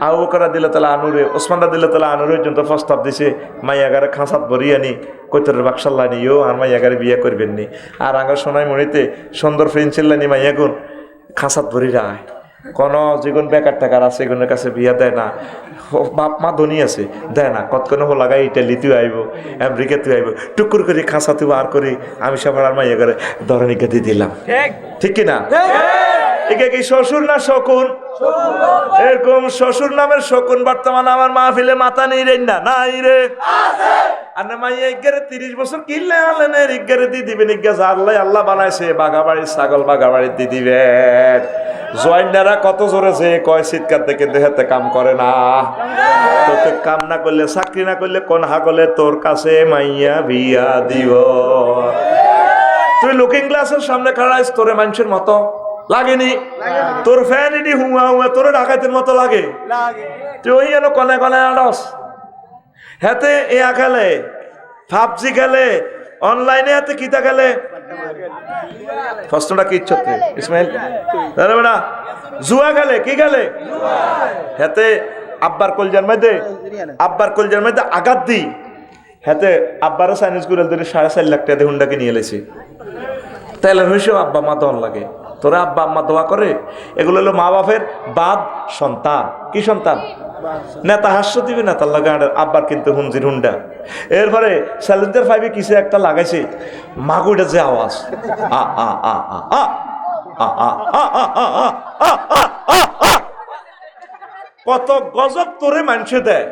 আবু বকর রাদিয়াল্লাহু তাআলা আনুরে, ওসমান রাদিয়াল্লাহু তাআলা আনুরে পর্যন্ত প্রস্তাব দিছে মাইয়াগারে খাঁচাত ভরিয়ে আনি কৈতরের বাক্সাল্লা নিও আর মাইয়াগারে বিয়ে করবেন নি। আর আগার সোনাই মনিতে সুন্দর ফ্রেন্সিল্লা নি মাইয়াগুন খাঁচাত ভরি রায়, কোনো যেগুন বেকার টাকার আছে এগুলোর কাছে বিয়া দেয় না, বাপ মা ধনী আছে দেয় না, কতক্ষণ হো লাগাই ইটালিতেও আইব, আমেরিকাতেও আইব, টুকুর করে খাঁচাতেও আর করে আমি সবার আর মাইয়া করে ধরণীকে দিয়ে দিলাম, ঠিক কিনা? একে কি শ্বশুর না শকুন? এরকম শ্বশুর নামের শকুন বর্তমান আমার মাহফিলে মাথা নেই রে, না নাই রে। আর না মাইয়া এগারে 30 বছর কিনলে আনলেন এগারে দিয়ে দিবেন, ইজ্ঞাস আল্লাহ আল্লাহ বানাইছে বাগাবাড়ির ছাগল বাগাবাড়ির দিয়ে দিবেন। জয়েন্টারা কত জোরে যে কয় চিৎকার দেখে দেহাতে কাম করে না, তোকে কাম না করলে চাকরি না করলে কোন হাগলে তোর কাছে মাইয়া বিয়া দিব। তুই লুকিং গ্লাসের সামনে খাড়াইস তোরে মানুষের মতো লাগেনি, তোর ফ্যান এটি হুয়া হুয়া তোরে ডাকাইতের মতো লাগে, তুই ওই যেন কনে কনে আড়স। হাতে ইয়া খেলে, পাবজি খেলে, অনলাইনে হাতে কিতা খেলে, প্রশ্নটা কি ইচ্ছতে ইসমাইল বেটা জুয়া খেলে, কি খেলে? হাতে আব্বার কলজার মধ্যে আঘাত দি, হাতে আব্বারও চাইনিজ গুড়াল ধরে 4.5 লাখ টাকা দিয়ে হুন্ডাকে নিয়ে এলেছি, তাইলে হয়েছেও আব্বা মা দন লাগে, তোরা আব্বা আম্মা দোয়া করে। এগুলো হলো মা বাপের বাদ সন্তান। কি সন্তান? নেতা হাস্য দিবে না তার লাগে আব্বার কিন্তু হুঞ্জির হুন্ডা। এরপরে স্যালেন্ডার 5 কিছু একটা লাগাইছে, মাগুটা যে আওয়াজ, আ আ আ আ আ আ আ আ আ আ, কত গজব তোরে মানুষে দেয়,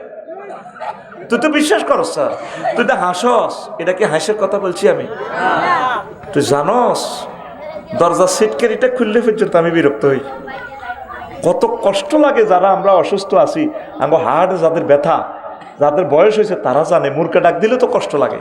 তুই তো বিশ্বাস করস স্যার, তুই তো হাসস। এটা কি হাসের কথা বলছি আমি? তুই জানস দরজা সিটকারিটা খুললে পর্যন্ত আমি বিরক্ত হই। কত কষ্ট লাগে যারা আমরা অসুস্থ আছি, আমার হার্ট যাদের ব্যথা, যাদের বয়স হয়েছে তারা জানে, মুরকে ডাক দিলে তো কষ্ট লাগে,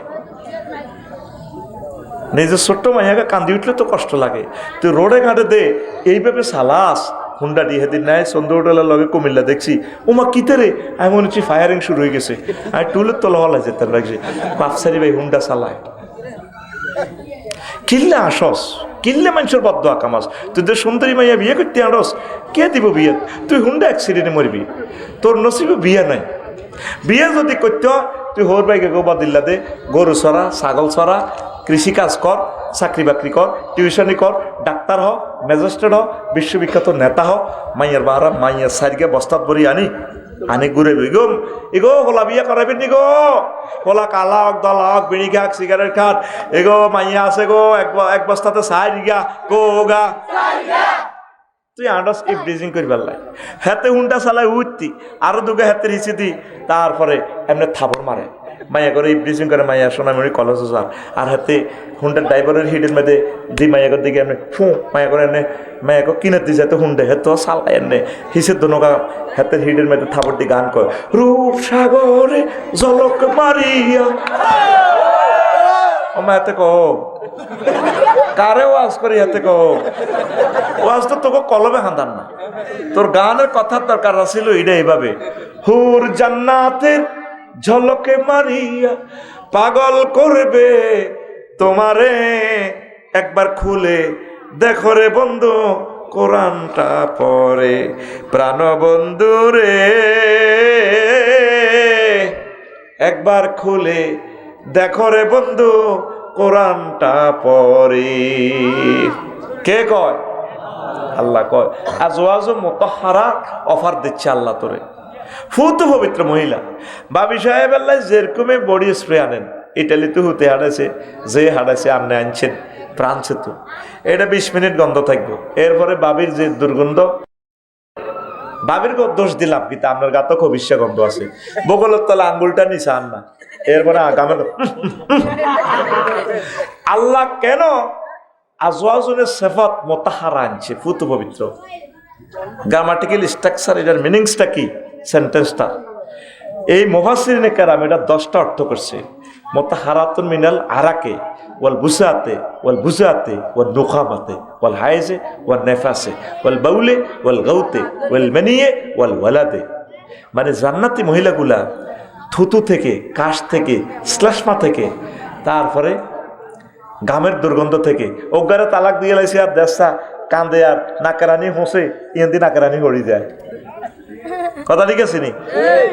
নিজের ছোট্ট মাইয়াকে কান্দি উঠলে তো কষ্ট লাগে। তুই রোডে ঘাটে দে এইভাবে সালাস হুন্ডা দিয়ে হেদিন নেয় সন্ধ্যেবেলার লগে কুমিল্লা দেখছি, ওমা কিতে রে, আমি মনে হচ্ছি ফায়ারিং শুরু হয়ে গেছে, আমি টুলের তলা হলাই যেতে লাগছি, বাপসারি ভাই হুন্ডা চালায়। কিনলে আসস, কিনলে মানুষের বদদোয়া কামাস। তুই তো সুন্দরী মাইয়া বিয়ে করতে আনস, কে দিব বিয়ে? তুই হুন্ডা অ্যাক্সিডেন্টে মরবি, তোর নসিবে বিয়ে নাই। বিয়ে যদি করতে তুই হোর বাইকে গোবা দিল্লা দে, গরু ছড়া, ছাগল ছড়া, কৃষিকাজ কর, চাকরি বাকরি কর, টিউশনি কর, ডাক্তার হ, ম্যাজিস্ট্রেট হ, বিশ্ববিখ্যাত নেতা হ, মাইয়ার বাহারা মাইয়ার সাইডকে বস্তাত ভরি আনি ঘুরে বেগম এগো হোলা বিয়া করাবেন নি গো, হোলা কালা হক দলা হক বিড়ি খাক সিগারেট খাট, এগো মাইয়া আছে গো এক বস্তাতে সাইড গা গো গা। তুই আন্ডাস এই ব্রিজিং করি পারলাই, হাতে হুন্ডা চালাই উঠতি আরো দুগে হাতের হিসি দি, তারপরে এমনি থাপড় মারে মাইয়া করে এই ব্রিজিং করে, মাইয়া সোনামণি কলেজে যান আর হাতে হুন্ডার ড্রাইভারের হিডের মধ্যে দি মাইয়াকর দিকে এমনি ফু মাইয়া করে এনে মাইয়াকে কিনে দিছে তো হুন্ডে হেতো চালাই এনে হিসের দোনকা হাতের হিডের মধ্যে থাপড় দি গান কয়, রূপ সাগরে জলক মারিয়া। ও মা হাতে কো কারে ওয়াজ করি, হাতে কো ওয়াজ তো তোকে কলমে হাঁদান না, তোর গানের কথার দরকার ছিল এটা এইভাবে, হুর জান্নাতের ঝলকে মারিয়া পাগল করবে তোমারে, একবার খুলে দেখো রে বন্ধু কোরআনটা পড়ে, প্রাণ বন্ধু রে একবার খুলে দেখো রে বন্ধু কোরআনটা পড়ে। কে কয়? আল্লাহ কয়। আজওয়াজ মুতাহহারা অফার দিচ্ছে আল্লাহ তোরে, ফুত পবিত্র মহিলা। বাবি সাহেব আল্লাহ যেরকমই বডি স্প্রে আনেন, ইটালিতে হতে হাঁটাছে, যে হাঁটাছে আপনি আনছেন প্রাণছে তো, এটা 20 মিনিট গন্ধ থাকবো, এরপরে বাবির যে দুর্গন্ধ, বাবির দোষ দিলাম কিন্তু আপনার গা তো খবিষ্যা গন্ধ আছে, বগলের তলা আঙ্গুলটা নিচে আন না, এরপরে আগামে আল্লাহ কেন আজওয়াজুনের সিফাত মুতাহহারা আনছে, ফুত পবিত্র। গ্রামাটিক্যাল স্ট্রাকচার, এটার মিনিংসটা কি সেন্টেন্সটা? এই মুফাসসিরিনে কেরাম এটা 10টা অর্থ করছে। মুতাহহারাতুন মিনাল আরাকে, والبساط والبزات والنخامة والحيز والنفاس والبول والغوط والمني والولد। মানে জান্নাতি মহিলাগুলা থুতু থেকে, কাশ থেকে, শ্লেষ্মা থেকে, তারপরে গামের দুর্গন্ধ থেকে, অজ্ঞারে তালাক দিয়ে লাইছে আর দেশা কান্দে আর নাকারানি হোসে ইয়েন্দি নাকারানি হরি যায়। কথা ঠিক আছে নি?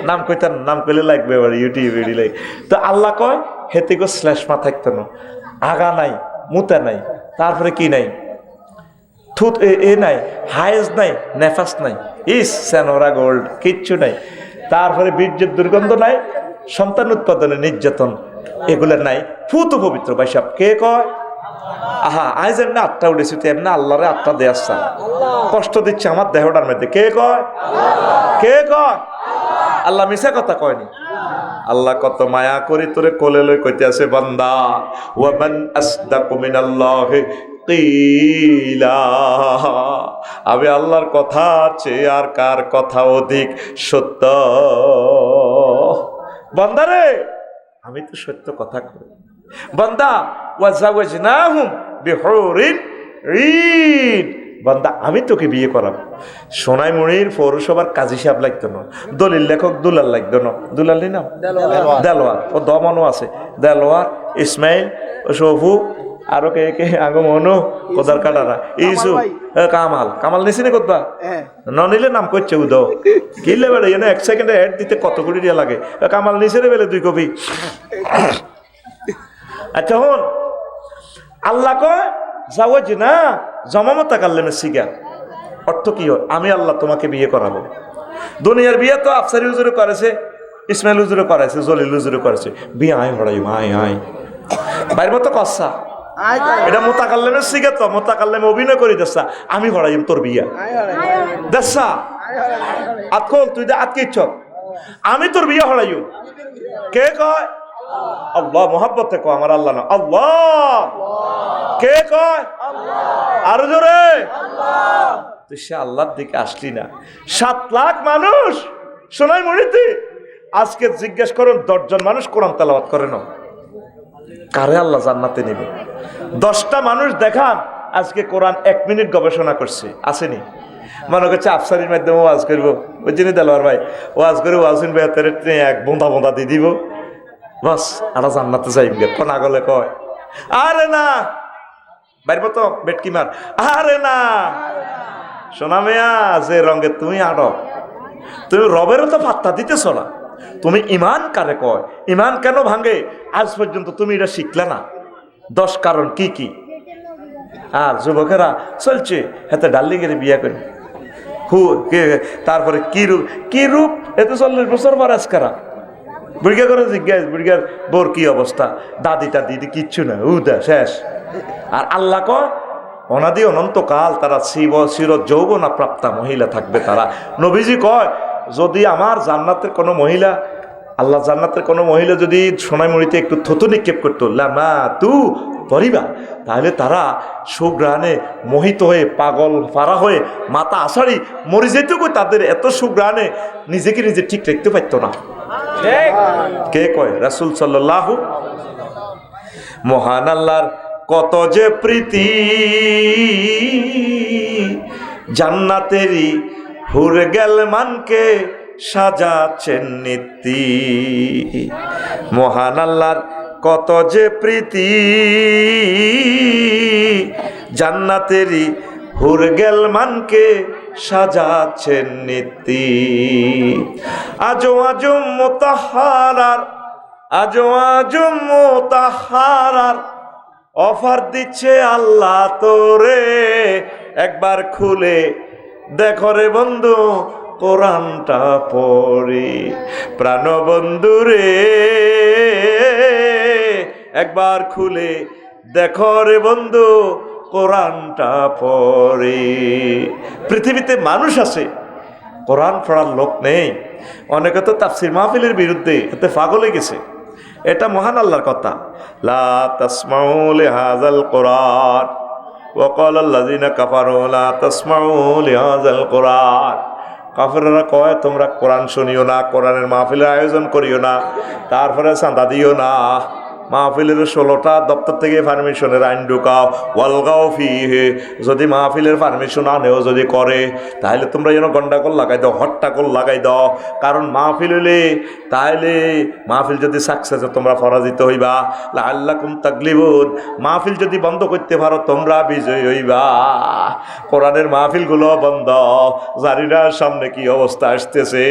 নাম কইতার নাম কইলে লাগবে এবার ইউটিউব লাগ। তো আল্লাহ কয় হেতে গো শ্লেষ্মা থাকতো না, আগা নাই, মুতা নাই, তারপরে কি নাই, থুত এ নাই, হায়েজ নাই, নেফাস নাই, ইস সেনোরা গোল্ড কিচ্ছু নাই, তারপরে বীর্যের দুর্গন্ধ নাই, সন্তান উৎপাদনে নির্যাতন এগুলো নাই, ফুত পবিত্র ভাইসাব। কে কয়? আহা আজ এমনি আটটা উঠেছি তো এমনি আল্লাহরে আটটা দেয় আসছে, কষ্ট দিচ্ছে আমার দেহটার মধ্যে। কে কয়? কে কয়? আল্লাহ মিশা কথা কয়নি। আল্লাহ কত মায়া করি তোরে কোলে লই কইতে আছে, বান্দা ওয়া মান আসদাকু মিনাল্লাহি কিলা, আমি আল্লাহর কথা আছে আর কার কথা অধিক সত্য? বান্দারে আমি তো সত্য কথা কই। বান্দা ওয়াজাওয়াজনাহুম বিহুরিন ঈন, বান্দা আমি তোকে বিয়ে করাবো। সোনাইমুড়ির পৌরসভার কাজী সাহেব লাগতো না, দলিল লেখক দুলাল লাগতো না, দুলাল নেই না, দেলোয়ার, ও দমনও আছে, দেলোয়ার, ইসমাইল, সফু, আরো কে কে আগমনু, কোদার কাটারা, ইসু, কামাল, কামাল নিছি না কোথা ন নিলে নাম করছে উদ কিনলে বেড়ে এনে 1 সেকেন্ডে অ্যাড দিতে কত কোটি টাকা লাগে, কামাল নিছে রে বেলে 2 কপি। আচ্ছা হন, আল্লাহ কয় যাওয়াজ না জমামতা কাল্লেমে সিগা, অর্থ কি হয়? আমি আল্লাহ তোমাকে বিয়ে করাবো। দুনিয়ার বিয়ে তো আফসারি হুজুরে করেছে, ইসমাইল হুজুরে করেছে, জলিল হুজুরে করেছে, বিয়ে আয় হড়াই আয় আয় বাইর মতো কসা, এটা মোতাকাল্লেমের সিগা, তো মোতাকাল্লেমে অভিনয় করি দেশা আমি হড়াইম তোর বিয়া দেশা আতকল তুই দে আতকে ইচ্ছ আমি তোর বিয়া হড়াইম। কে কয়? আল্লাহ। মোহাব্বতে কয় আমার আল্লাহ না, আল্লাহ। কে কয়? আরো জোরে। তুই সে আল্লাহর দিকে আসলি না। 7 লাখ মানুষ সোনাইমুড়িতে আজকে জিজ্ঞেস করুন 10 জন মানুষ কোরআন তেলাওয়াত করে না, কারে আল্লাহ জান্নাতে নেবে? 10টা মানুষ দেখান আজকে কোরআন 1 মিনিট গবেষণা করছে, আসেনি? মনে করছে আফসারির মাধ্যমে ওয়াজ করবো, ওই জন্য দেলোয়ার ভাই ওয়াজ করে ওয়াজিন বেহাতের এক বোঁদা বোঁদা দিয়ে দিব, বাস আরা জান্নাতে যাইব গে। কোন আগলে কয় আরে না বাইরব তো বেটকি মার, আরে না সোনা মেয়া যে রঙে তুমি আড়ো, তুমি রবেরও তো পাত্তা দিতেছ না। তুমি ইমান কারে কয়, ইমান কেন ভাঙে আজ পর্যন্ত তুমি এটা শিখলে না। 10 কারণ কি কি? আর যুবকেরা চলছে হাতে ডার্লিংয়ের বিয়া করে, তারপরে কি রূপ এতে 40 বছর পর আজকারা বুড়িয়া করে জিজ্ঞাসা, বুড়িয়ার বোর কি অবস্থা, দাদিটা দিদি কিচ্ছু না, উদা শেষ। আর আল্লাহ কয় অনাদি অনন্তকাল তারা চির যৌবনা প্রাপ্তা মহিলা থাকবে তারা। নবীজি কয় যদি আমার জান্নাতের কোনো মহিলা, আল্লাহ জান্নাতের কোনো মহিলা যদি সোনাইমুড়িতে একটু থুতু নিক্ষেপ করতো লামা তু পরিবা, তাহলে তারা সুগ্রানে মোহিত হয়ে পাগল পারা হয়ে মাথা আষাঢ়ি মরে যেত, তাদের এত সুগ্রানে নিজেকে নিজে ঠিক রাখতে পারতো না। কে কয়? রাসূল সাল্লাল্লাহু। মহান আল্লাহর কত যে প্রীতি, জান্নাতেরই হুর গেল মানকে সাজাচ্ছেন নীতি। মহান আল্লাহর কত যে প্রীতি, জান্নাতেরই হুর গেল মানকে সাজাচ্ছেন নীতি। আজো আজো মোতাহারার, আজো আজো মোতাহারার অফার দিচ্ছে আল্লাহ তোরে, একবার খুলে দেখো রে বন্ধু কোরআনটা পড়ি। প্রাণ বন্ধু রে একবার খুলে দেখো রে বন্ধু কোরআনটা পড়ি। পৃথিবীতে মানুষ আছে কোরআন পড়ার লোক নেই। অনেকে তো তাফসীর মাহফিলের বিরুদ্ধে এতে পাগল হয়ে গেছে। এটা মহান আল্লাহর কথা, লা তাসমাউ লিহাযাল কোরআন ওয়া ক্বালা আল্লাযিনা কাফারু লা তাসমাউ লিহাযাল কোরআন। কাফেররা কয় তোমরা কোরআন শুনিও না, কোরআনের মাহফিলের আয়োজন করিও না, তারপরে চাঁদা দিও না। মাহফিলের 16টা দপ্তর থেকে পারমিশনের আইন ঢুকাও, ওয়ালগাও ফিহে। যদি মাহফিলের পারমিশন আনেও যদি করে, তাহলে তোমরা যেন গন্ডাগোল লাগাই দাও, হট্টাগোল লাগাই দাও। কারণ মাহফিল হইলে, তাহলে মাহফিল যদি সাকসেস তোমরা পরাজিত হইবা। লাআল্লাকুম তাগলিবুন, মাহফিল যদি বন্ধ করতে পারো তোমরা বিজয়ী হইবা। কোরআনের মাহফিলগুলো বন্ধ, জানিনা সামনে কি অবস্থা আসতেছে।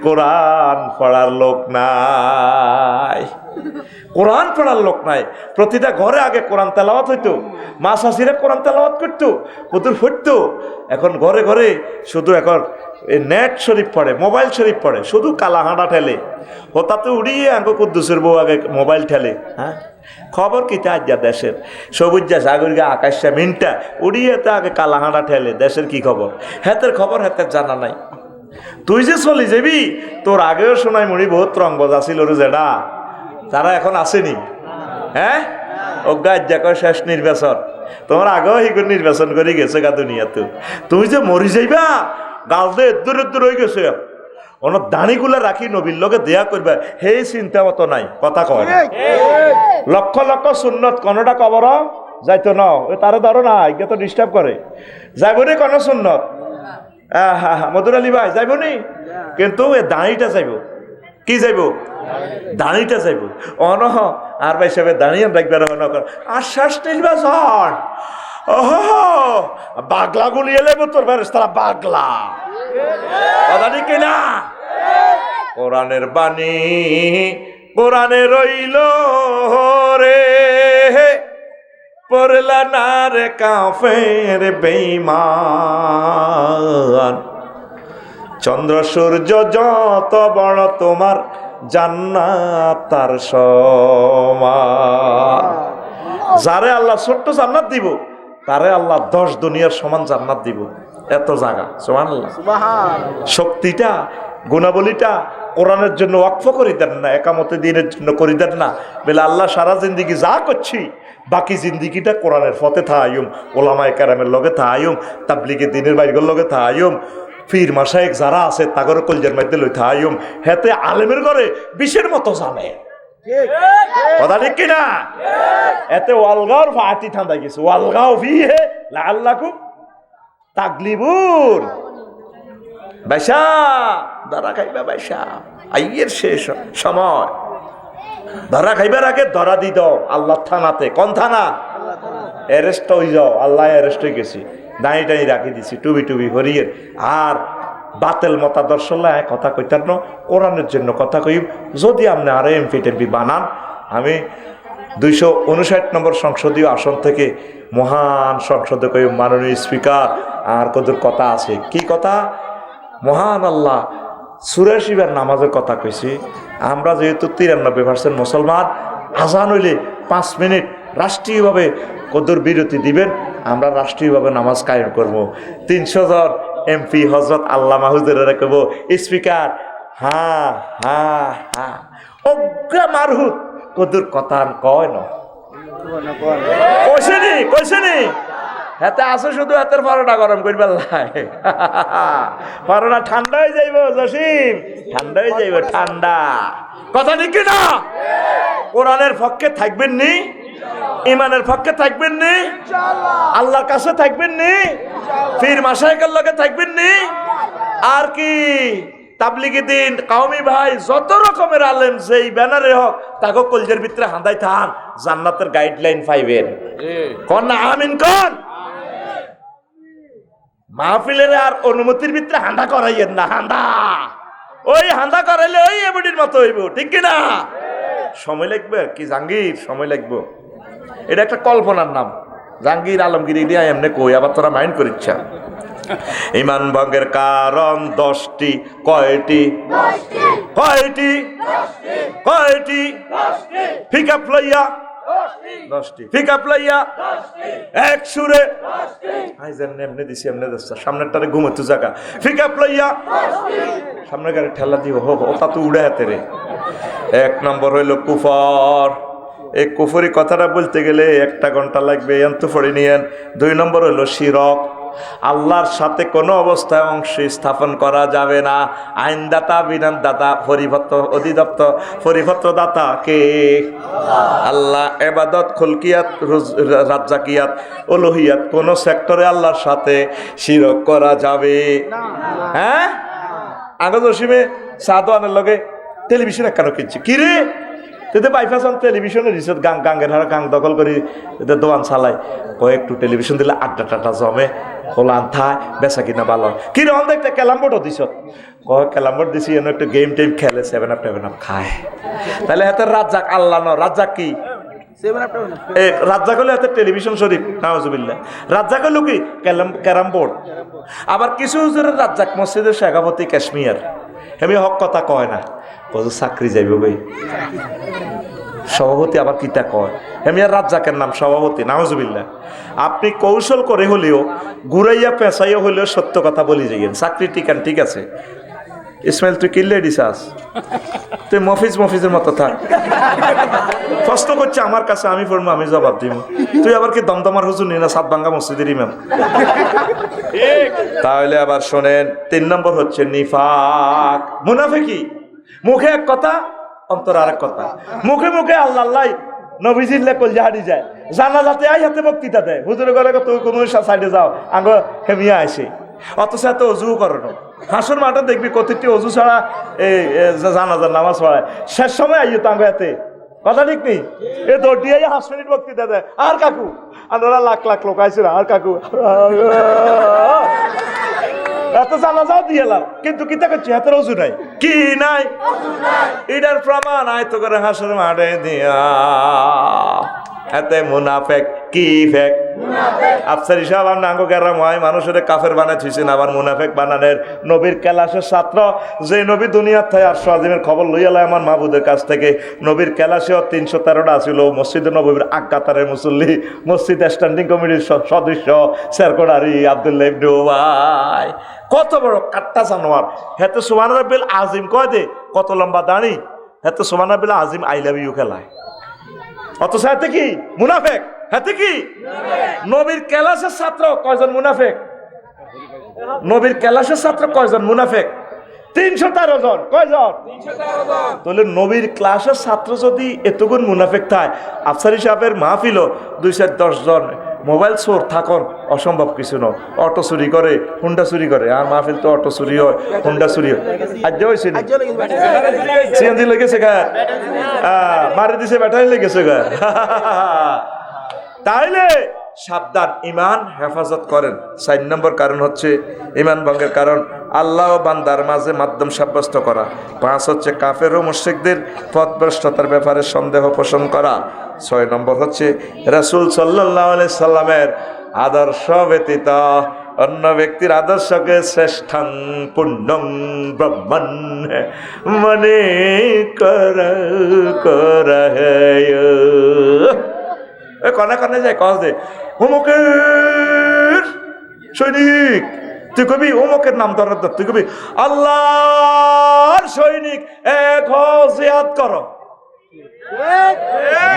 কোরআন পড়ার লোক নাই, কোরআন পড়ার লোক নাই। প্রতিটা ঘরে আগে কোরআন তেলাওয়াত হইতো, মা শাশিরা কোরআন তেলাওয়াত করতো, কদুর ফুটতো। এখন ঘরে ঘরে শুধু এখন নেট শরীফ পড়ে, মোবাইল শরীফ পড়ে, শুধু কালা হাঁটা ঠেলে। হতাতে উড়িয়ে আঙ্গো কুদ্দুসের বউ আগে মোবাইল ঠেলে। হ্যাঁ, খবর কি তা যা দেশের সবুজ যা সাগরিকা আকাশা মিনটা উড়িয়ে তা আগে কালা হাঁটা ঠেলে। দেশের কি খবর, হেতের খবর হেতের জানা নাই। তুই যে চলি যাবি, তোর আগেও শোনাই মরি বহুত রঙ্গজ আসিল রে জেডা, তারা এখন আসেনি। হ্যাঁ, অজ্ঞাত দেখো শেষ নির্বাচন, তোমার আগেও হিগুর নির্বাচন করে গেছে গা দুনিয়াতে। তুমি যে মরি যাইবা, গাল দিয়ে দূর হয়ে গেছে। অন্য দাঁড়িগুলা রাখি নবীর লোকে দেয়া করবে, সেই চিন্তা মতো নাই। কথা কয় না, লক্ষ লক্ষ সুন্নত কোনটা কবর যাইতো না, তারা ধরো না, এগুলো তো ডিস্টার্ব করে। যাইব নি কোন সুন্নত? মধুর আলী ভাই যাইব নি, কিন্তু এ দাঁড়িটা যাইব। কি যাইব? দাঁড়িটা যাইব। অন আর ভাই সাহেব দাঁড়িয়ে রাখবার আশ্বাস নির্বাচন। ওহ, বাগলা গুলিয়ে লেব তোর বেরেস, তারা বাগলা কথা ঠিক না? কোরআনের বাণী কোরআনে রইল রে, পড়লা না রে কাফের বেঈমান। চন্দ্র সূর্য যত বড় তোমার জান্নাত তার সমান। যারে আল্লাহ ছোট্ট জান্নাত দিব, তারে আল্লাহ 10 দুনিয়ার সমান জান্নাত দিব। এত জায়গা, সুবহানাল্লাহ। শক্তিটা, গুণাবলীটা কোরআনের জন্য ওয়াকফ করে দেন না, একামতে দিনের জন্য করে দেন না। বলে আল্লাহ সারা জিন্দিগি যা করছি, বাকি জিন্দিগিটা কোরআনের পথে থাইম, ওলামায়ে কেরামের লগে থাইম, তাবলিগে দিনের বাইরের লগে থাইম, পীর মাশায়েখ যারা আছে তাগর কলজের মধ্যে লই থাইম। হেতে আলেমের ঘরে বিষের মতো জানে। কথা ঠিক কিনা? এতে ওয়ালগাওর ফাটি ঠান্ডা গেছে, ওয়ালগাও ফিহে লাআল্লাকুম তাগলিবুন। বাইশা ধরা খাইবা, বাইশা আইয়ের শেষ সময়। ধরা খাইবার আগে ধরা দি দাও আল্লাহ থানাতে। কোন থানা? অ্যারেস্ট হয়ে যাও, আল্লাহ অ্যারেস্ট হয়ে গেছি, দাঁড়ি টাই রাখি দিছি টুবি হরিয়ের। আর বাতেল মতাদর্শ কথা কইতার ন, কোরআনের জন্য কথা কই। যদি আপনি আরো এমপি বানান, আমি 259 নম্বর সংসদীয় আসন থেকে মহান সংসদে কই মাননীয় স্পিকার। আর কত কথা আছে, কি কথা? মহান আল্লাহ 84 বার নামাজের কথা কইছি। আমরা যেহেতু 93% মুসলমান, আজান হইলে 5 মিনিট রাষ্ট্রীয়ভাবে কদর বিরতি দিবেন, আমরা রাষ্ট্রীয়ভাবে নামাজ কায়েম করব। 300 জন এমপি হজরত আল্লামা হুজুরেরা কইব, স্পিকার হ্যাঁ হ্যাঁ হ্যাঁ, অজ্ঞা মারহুত কদর কথা কয় না, কইছেনি হাতে আসো, শুধু হাতের পরোটা গরম করবে। পরোটা ঠান্ডা হয়ে যাইব জসিম, ঠান্ডা হয়ে যাইব, ঠান্ডা। কথা ঠিক না? কোরআনের পক্ষে থাকবেন নি, ইমানের পক্ষে থাকবেন নি, আল্লাহর কাছে থাকবেন নি, পীর মাশায়েখের লগে থাকবেন নি, আর কি তাবলিগি দিন কওমি ভাই যত রকমের আলেম যেই ব্যানারে হোক, তাকে কলজের ভিতরে হাঁদাই থান, জান্নাতের গাইডলাইন পাইবেন। কোন না আমিন কোন? মাহফিলের আর অনুমতির ভিতরে হাঁদা করাইয়েন না, হাঁদা ওই হাঁদা করাইলে ওই এমডির মতো হইব, ঠিক কিনা? সময় লাগবে আর কি, জাহাঙ্গীর সময় লাগবে। এটা একটা কল্পনার নাম, জাহাঙ্গীর আলমগীর দিয়া এমনি কই, আবার তোরা মাইন্ড করিচ্ছা। ইমান ভঙ্গের কারণ 10টি। কয়টি? কয়টি? পিকআপ লইয়া 10টি, পিকআপ লইয়া এক সুরে এমনি দিছি, এমনি দিচ্ছ, সামনেরটারে ঘুমোতে জায়গা, পিকআপ লইয়া সামনের গাড়ি ঠেলা দিব, হোক ওটা তো উড়ে হাতে রে। 1 নম্বর হইল কুফর। এই কুফরি কথাটা বলতে গেলে 1 ঘন্টা লাগবে, এত পড়ে নিয়েন। 2 নম্বর হইল শিরক। আল্লাহর সাথে কোনো অবস্থায় অংশ স্থাপন করা যাবে না। আইনদাতা, বিধানদাতা, অধিদপ্তর পরিপত্রদাতা কে? আল্লাহ। ইবাদত, খুলকিয়াত, রাজ্জাকিয়াত, উলুহিয়াত কোন সেক্টরে আল্লাহর সাথে শিরক করা যাবে হ্যাঁ? আগত রসিমে সাদওয়ানের লগে টেলিভিশন কেন কিনছে কি রে? তেতে বাইপাস টেলিভিশনের রিসোর্ট গাঙ্গের হারা গাং দখল করি দোয়ান চালায়, কয়েকটু টেলিভিশন দিলে আড্ডা টাড্ডা জমে, খোলান থায়, বেচা কিনা ভালো। কি রকম দেখতে ক্যালাম বোর্ডও দিস, ক্যালাম বোর্ড দিছি এনে একটু গেম টেম খেলে, 7up খায়। তাহলে হাতে রাজ্জাক আল্লাহ ন, রাজ্জাক কি? রাজ্জাক হলে হাতে টেলিভিশন শরীফ, নাউজুবিল্লাহ। রাজ্জাক হলো কি? Carrom board. আবার কিছু হুজুরের রাজ্জাক মসজিদের শেখাপতি কাশ্মীর, আমি হক কথা কয় না, কত চাকরি যাইব ভাই সভাপতি, আবার কিতা কয় আমি আর রাজ্জাকের নাম সভাপতি, নাউজুবিল্লাহ। আপনি কৌশল করে হলেও ঘুরাইয়া পেঁচাইয়া হলেও সত্য কথা বলি যাইয়েন, চাকরি টিকান ঠিক আছে। ইসমাইল তুই কিনলে দিসাস, তুই মফিজের মতো থাক। প্রশ্ন করছে আমার কাছে, আমি পড়বো, আমি জবাব দিব। তুই আবার কি দমদমার হুজুর নি না সাতবাঙ্গা মসজিদের ইমাম? তাহলে আবার শোনেন, 3 নম্বর হচ্ছে নিফাক, মুনাফিকি। মুখে এক কথা, অন্তর আরেক কথা। মুখে মুখে আল্লাহ আল্লাহ নবীজির লেকল জাহারি যায়, জানা যাতে আই হাতে বক্তৃতা দেয়, হুজুরে গলে তুই কোনো সাইডে যাও, আঙ্গ হেমিয়া আসে, অথচ এত অজুও করানো। হাসুর মাঠে দেখবি কতটি অজু ছাড়া এই জানাজার নামাজ পড়ায়, শেষ সময় আইও তাঙ্গ এতে কথা ঠিক নেই, এ দৌড় দিয়ে 5 মিনিট বক্তৃতা দেয়। আর কাকু আমরা লাখ লাখ লোক আইসে না, আর কাকু এত জানাজাও দিয়ে এলাম, কিন্তু কিতা করছি হাতের অজু নাই, কি নাই এটার প্রমাণ আয়তো করে হাসুর মাঠে দিয়া। এতে মুনাফেক কি ফেক আফসারি সাহেব আপনি আঙ্গ গেরাম হয় মানুষের কাফের বানাই থুইছেন, আবার মুনাফেক বানানের। নবীর ক্যালাসের ছাত্র, যে নবী দুনিয়ার থাই আর আজিমের খবর লইয়ালাই আমার মাহবুদের কাছ থেকে। নবীর ক্যালাসেও 313টা ছিল, মসজিদে নবীর আজ্ঞাতারের মুসল্লি, মসজিদ স্ট্যান্ডিং কমিটির সদস্য সেরকোডারি আব্দুল্লাহ ইবনে উবাই। কত বড় কাট্টা জানোয়ার, হেতে সুবহান রাব্বিল আজিম কয় দে, কত লম্বা দাঁড়ি, হেতে সুবহান রাব্বিল আজিম আই লাভ ইউ খেলায়। অথচ হাতে কি মুনাফেক, হাতে কি? নবীর ক্যালাসের ছাত্র কয়জন মুনাফেক? নবীর ক্যালাসের ছাত্র কয়জন মুনাফেক? 313 জন। কয়জন? 313 জন। তাহলে নবীর ক্লাসের ছাত্র যদি এতগুণ মুনাফেক থাকে, আফসারি সাহেবের মাহফিল 210 জন মোবাইল চোর থাকুন অসম্ভব কিছু নয়। অটো চুরি করে, হুন্ডা চুরি করে, আর মাহফিল তো অটো চুরি হয়, হুন্ডা চুরি হয়। আজ হয়েছে সিএনজি লেগেছে গা, মারি দিছে ব্যাটারি লেগেছে গা। তাইলে সাবধান, ইমান হেফাজত করেন। 4 নম্বর কারণ হচ্ছে ইমান ভঙ্গের কারণ আল্লাহ ও বান্দার মাঝে মাধ্যম সাব্যস্ত করা। 5 হচ্ছে কাফের ও মুশরিকদের পথভ্রষ্টতার ব্যাপারে সন্দেহ পোষণ করা। 6 নম্বর হচ্ছে রাসূল সাল্লাল্লাহু আলাইহি সাল্লামের আদর্শ ব্যতীত অন্য ব্যক্তির আদর্শকে শ্রেষ্ঠাং পুণ্যং ব্রহ্মণ মনে করা কনে কনে যায় কস দে অমুকের সৈনিক, তুই কবি অমুকের নাম ধর, তুই কবি আল্লাহর সৈনিক এক জিহাদ কর।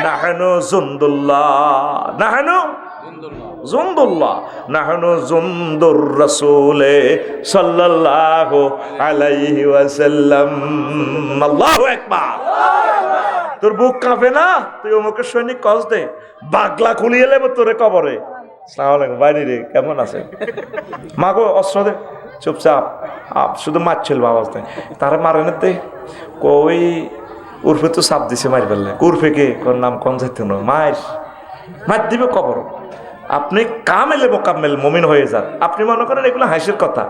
নাহানু জুন্দুল্লাহ, নাহানু জুন্দুল্লাহ, নাহানু জুন্দুর রাসূলে সাল্লাল্লাহু আলাইহি ওয়াসাল্লাম। আল্লাহু আকবার। তোর বুক কাঁপে না, তুই অমুকের সৈনিক কস দে, বাগলা খুলিয়ে লেব তোরে কবরে। আসসালামু আলাইকুম বাইরে রে, কেমন আছে? মাগো অস্ত্র দে, চুপচাপ, শুধু মারছিল আওয়াজ দেয়, তারা মারে না দে। কই উর্ফে তো চাপ দিছে মারি ফেললে, উর্ফে কে কোন নাম কোন যাইতে নয়, মার দিবে কবর। আপনি কামেলে মোকাম্মেল মুমিন হয়ে যান। আপনি মনে করেন এগুলো হাসির কথা।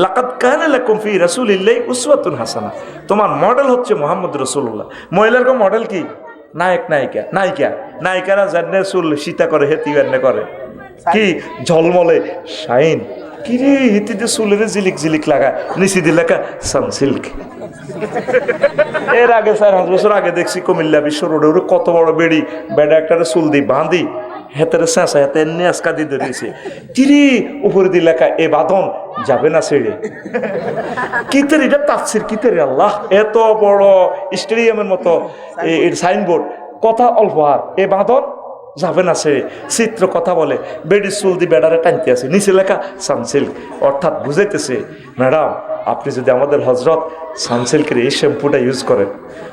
লাকাদ কানা লাকুম ফি রাসূলিল্লাহি উসওয়াতুন হাসানাহ, তোমার মডেল হচ্ছে মুহাম্মদ রাসূলুল্লাহ। মহিলার মডেল কি? নায়ক নায়িকা, নায়িকারা জানে চুল সীতা করে, হেতি এনে করে কি ঝলমলে শাইন, কি রে হিতিতে চুলের জিলিক জিলিক লাগা, নিচি দিয়ে লেখা সানসিল্ক। এর আগে 4-5 বছর আগে দেখছি কুমিল্লা বিশ্ব রোডে কত বড় বেড়ি, বেড়া একটা চুল দি বাঁধি হেতের চেঁচা হেতে এমনি আজকা দিয়ে ধরেছে, কিরে উপরে দিয়ে লেখা এ বাঁধন যাবে না ছেড়ে। কিতের এটা তাফসির, কিতের আল্লাহ, এত বড় স্টেডিয়ামের মতো সাইনবোর্ড, কথা অল্প আর এ বাঁধন যাবে না সে চিত্র কথা বলে বেডি চুল দিয়ে বেড়ারে টানতে আছে, নিচে লেখা সানসিল্ক, অর্থাৎ বুঝাইতেছে ম্যাডাম আপনি যদি আমাদের হজরত সানসিল্কের এই শ্যাম্পুটা ইউজ করেন,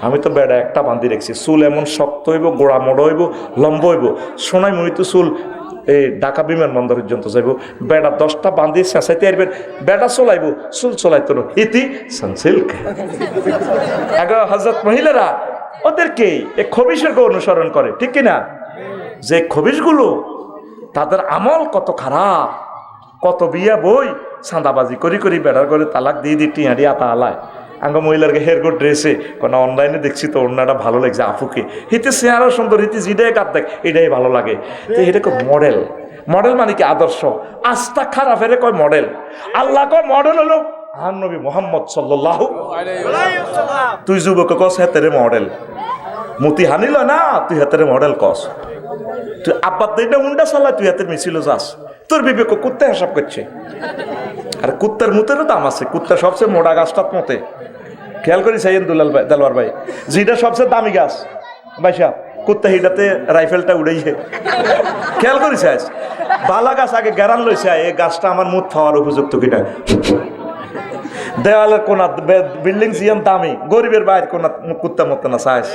আমি তো বেড়া একটা বান্ধি রেখেছি, চুল এমন শক্ত হইব, গোড়া মোড় হইব, লম্ব হইব, সোনাই মরিত চুল এই ঢাকা বিমানবন্দর পর্যন্ত যাইব, বেড়া 10টা বান্ধি চেঁচাইতে আসবেন, বেড়া চলাইব, চুল চলাইতো না, ইতি সানসিল্ক। এখন হজরত মহিলারা ওদেরকে এই খবিশকে অনুসরণ করে, ঠিক কিনা? যে খবিশগুলো তাদের আমল কত খারাপ, কত বিয়া বই চাঁদাবাজি করি করি বেড়ার করে তালাক দিয়ে দিয়ে টিয়ারি আতা আলায়। আঙ্গ মহিলারকে হেয়ার গো ড্রেসে কোনো অনলাইনে দেখছি তো ওনাটা ভালো লাগছে আপুকে, হিতে চেহারা সুন্দর, হিতে যেটাই কাট দেখ এটাই ভালো লাগে, তো এটা কয় মডেল। মডেল মানে কি? আদর্শ। আস্থা খারাপ এর কয় মডেল। আল্লাহ কয় মডেল হলো নবী মুহাম্মদ সাল্লাল্লাহু আলাইহি ওয়াসাল্লাম। তুই যুবক কস হাতের মডেল, মতি হানিল না, তুই হাতের মডেল কস। তুই আব্বার দিনটা উন্ডা চালা, তুই হাতের মিছিল যাস, তোর বিবেক কুত্তে হিসাব করছে। আর কুত্তার মুতেরও দাম আছে, কুত্তা সবচেয়ে মোটা গাছটার মতে। খেয়াল করি চাইয়েন দেলোয়ার ভাই, যেটা সবচেয়ে দামি গাছ ভাই সাহেব, কুত্তা হিটাতে রাইফেলটা উড়েছে। খেয়াল করি চাইছ বালা গাছ আগে গ্যারান লইছে, এই গাছটা আমার মুখ খাওয়ার উপযুক্ত কিনা। দেওয়ালের কোনা বিল্ডিং জিয়ান দামি, গরিবের বাইর কোনা কুত্তা মতো না চাইছ,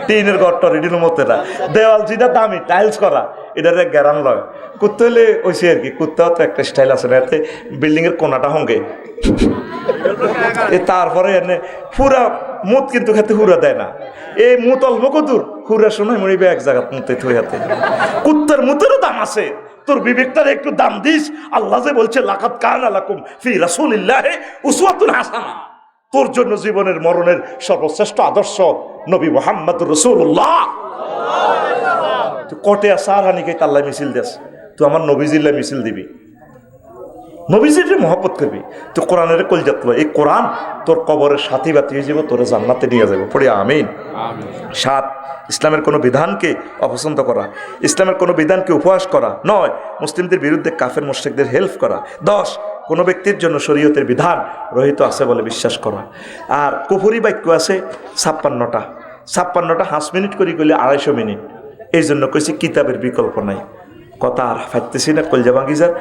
টিনের ঘরটা রেডিনো মতে না, দেওয়াল যেটা দামি টাইলস করা এটার গ্যারান লয়। কুত্তা হলে ওইসে আর কি, কুত্তাও তো একটা স্টাইল আছে না, এতে বিল্ডিং এর কোনাটা হঙ্গে তারপরে এনে পুরা মুত কিন্তু খেতে হুরা দেয় না, এই মুত অল্প কদূর হুরা শোনায় মরিবে এক জায়গা মুতে থই হাতে। কুত্তার মুতেরও দাম আছে, তোর বিবেকটার একটু দাম দিস। আল্লাহ যে বলছে লাকাত কানা লাকুম ফি রাসূলিল্লাহি উসওয়াতুন হাসানাহ, তোর জন্য জীবনের মরণের সর্বশ্রেষ্ঠ আদর্শ নবী মুহাম্মদুর রাসূলুল্লাহ। তুই কটে সারহানিকে তাল্লা মিছিল দেস, তুই আমার নবীজিল্লা মিছিল দিবি, নবীজির মহব্বত করবি, তো কোরআনের কলজাত লয়। এই কোরআন তোর কবরের সাথী বাতি হয়ে যাবো, তোরে জান্নাতে নিয়ে যাবো, পড়ি আমিন। 7, ইসলামের কোনো বিধানকে অপছন্দ করা, ইসলামের কোনো বিধানকে উপহাস করা নয়, মুসলিমদের বিরুদ্ধে কাফের মুশরিকদের হেল্প করা। 10, কোনো ব্যক্তির জন্য শরীয়তের বিধান রহিত আছে বলে বিশ্বাস করা। আর কুফরি বাক্য আছে 56টা, 5 মিনিট করে গেলে 250 মিনিট। এই জন্য কইছি কিতাবের বিকল্প নাই। কথা আর ফাইতেছি না, কলজা ভাঙ্গি যার।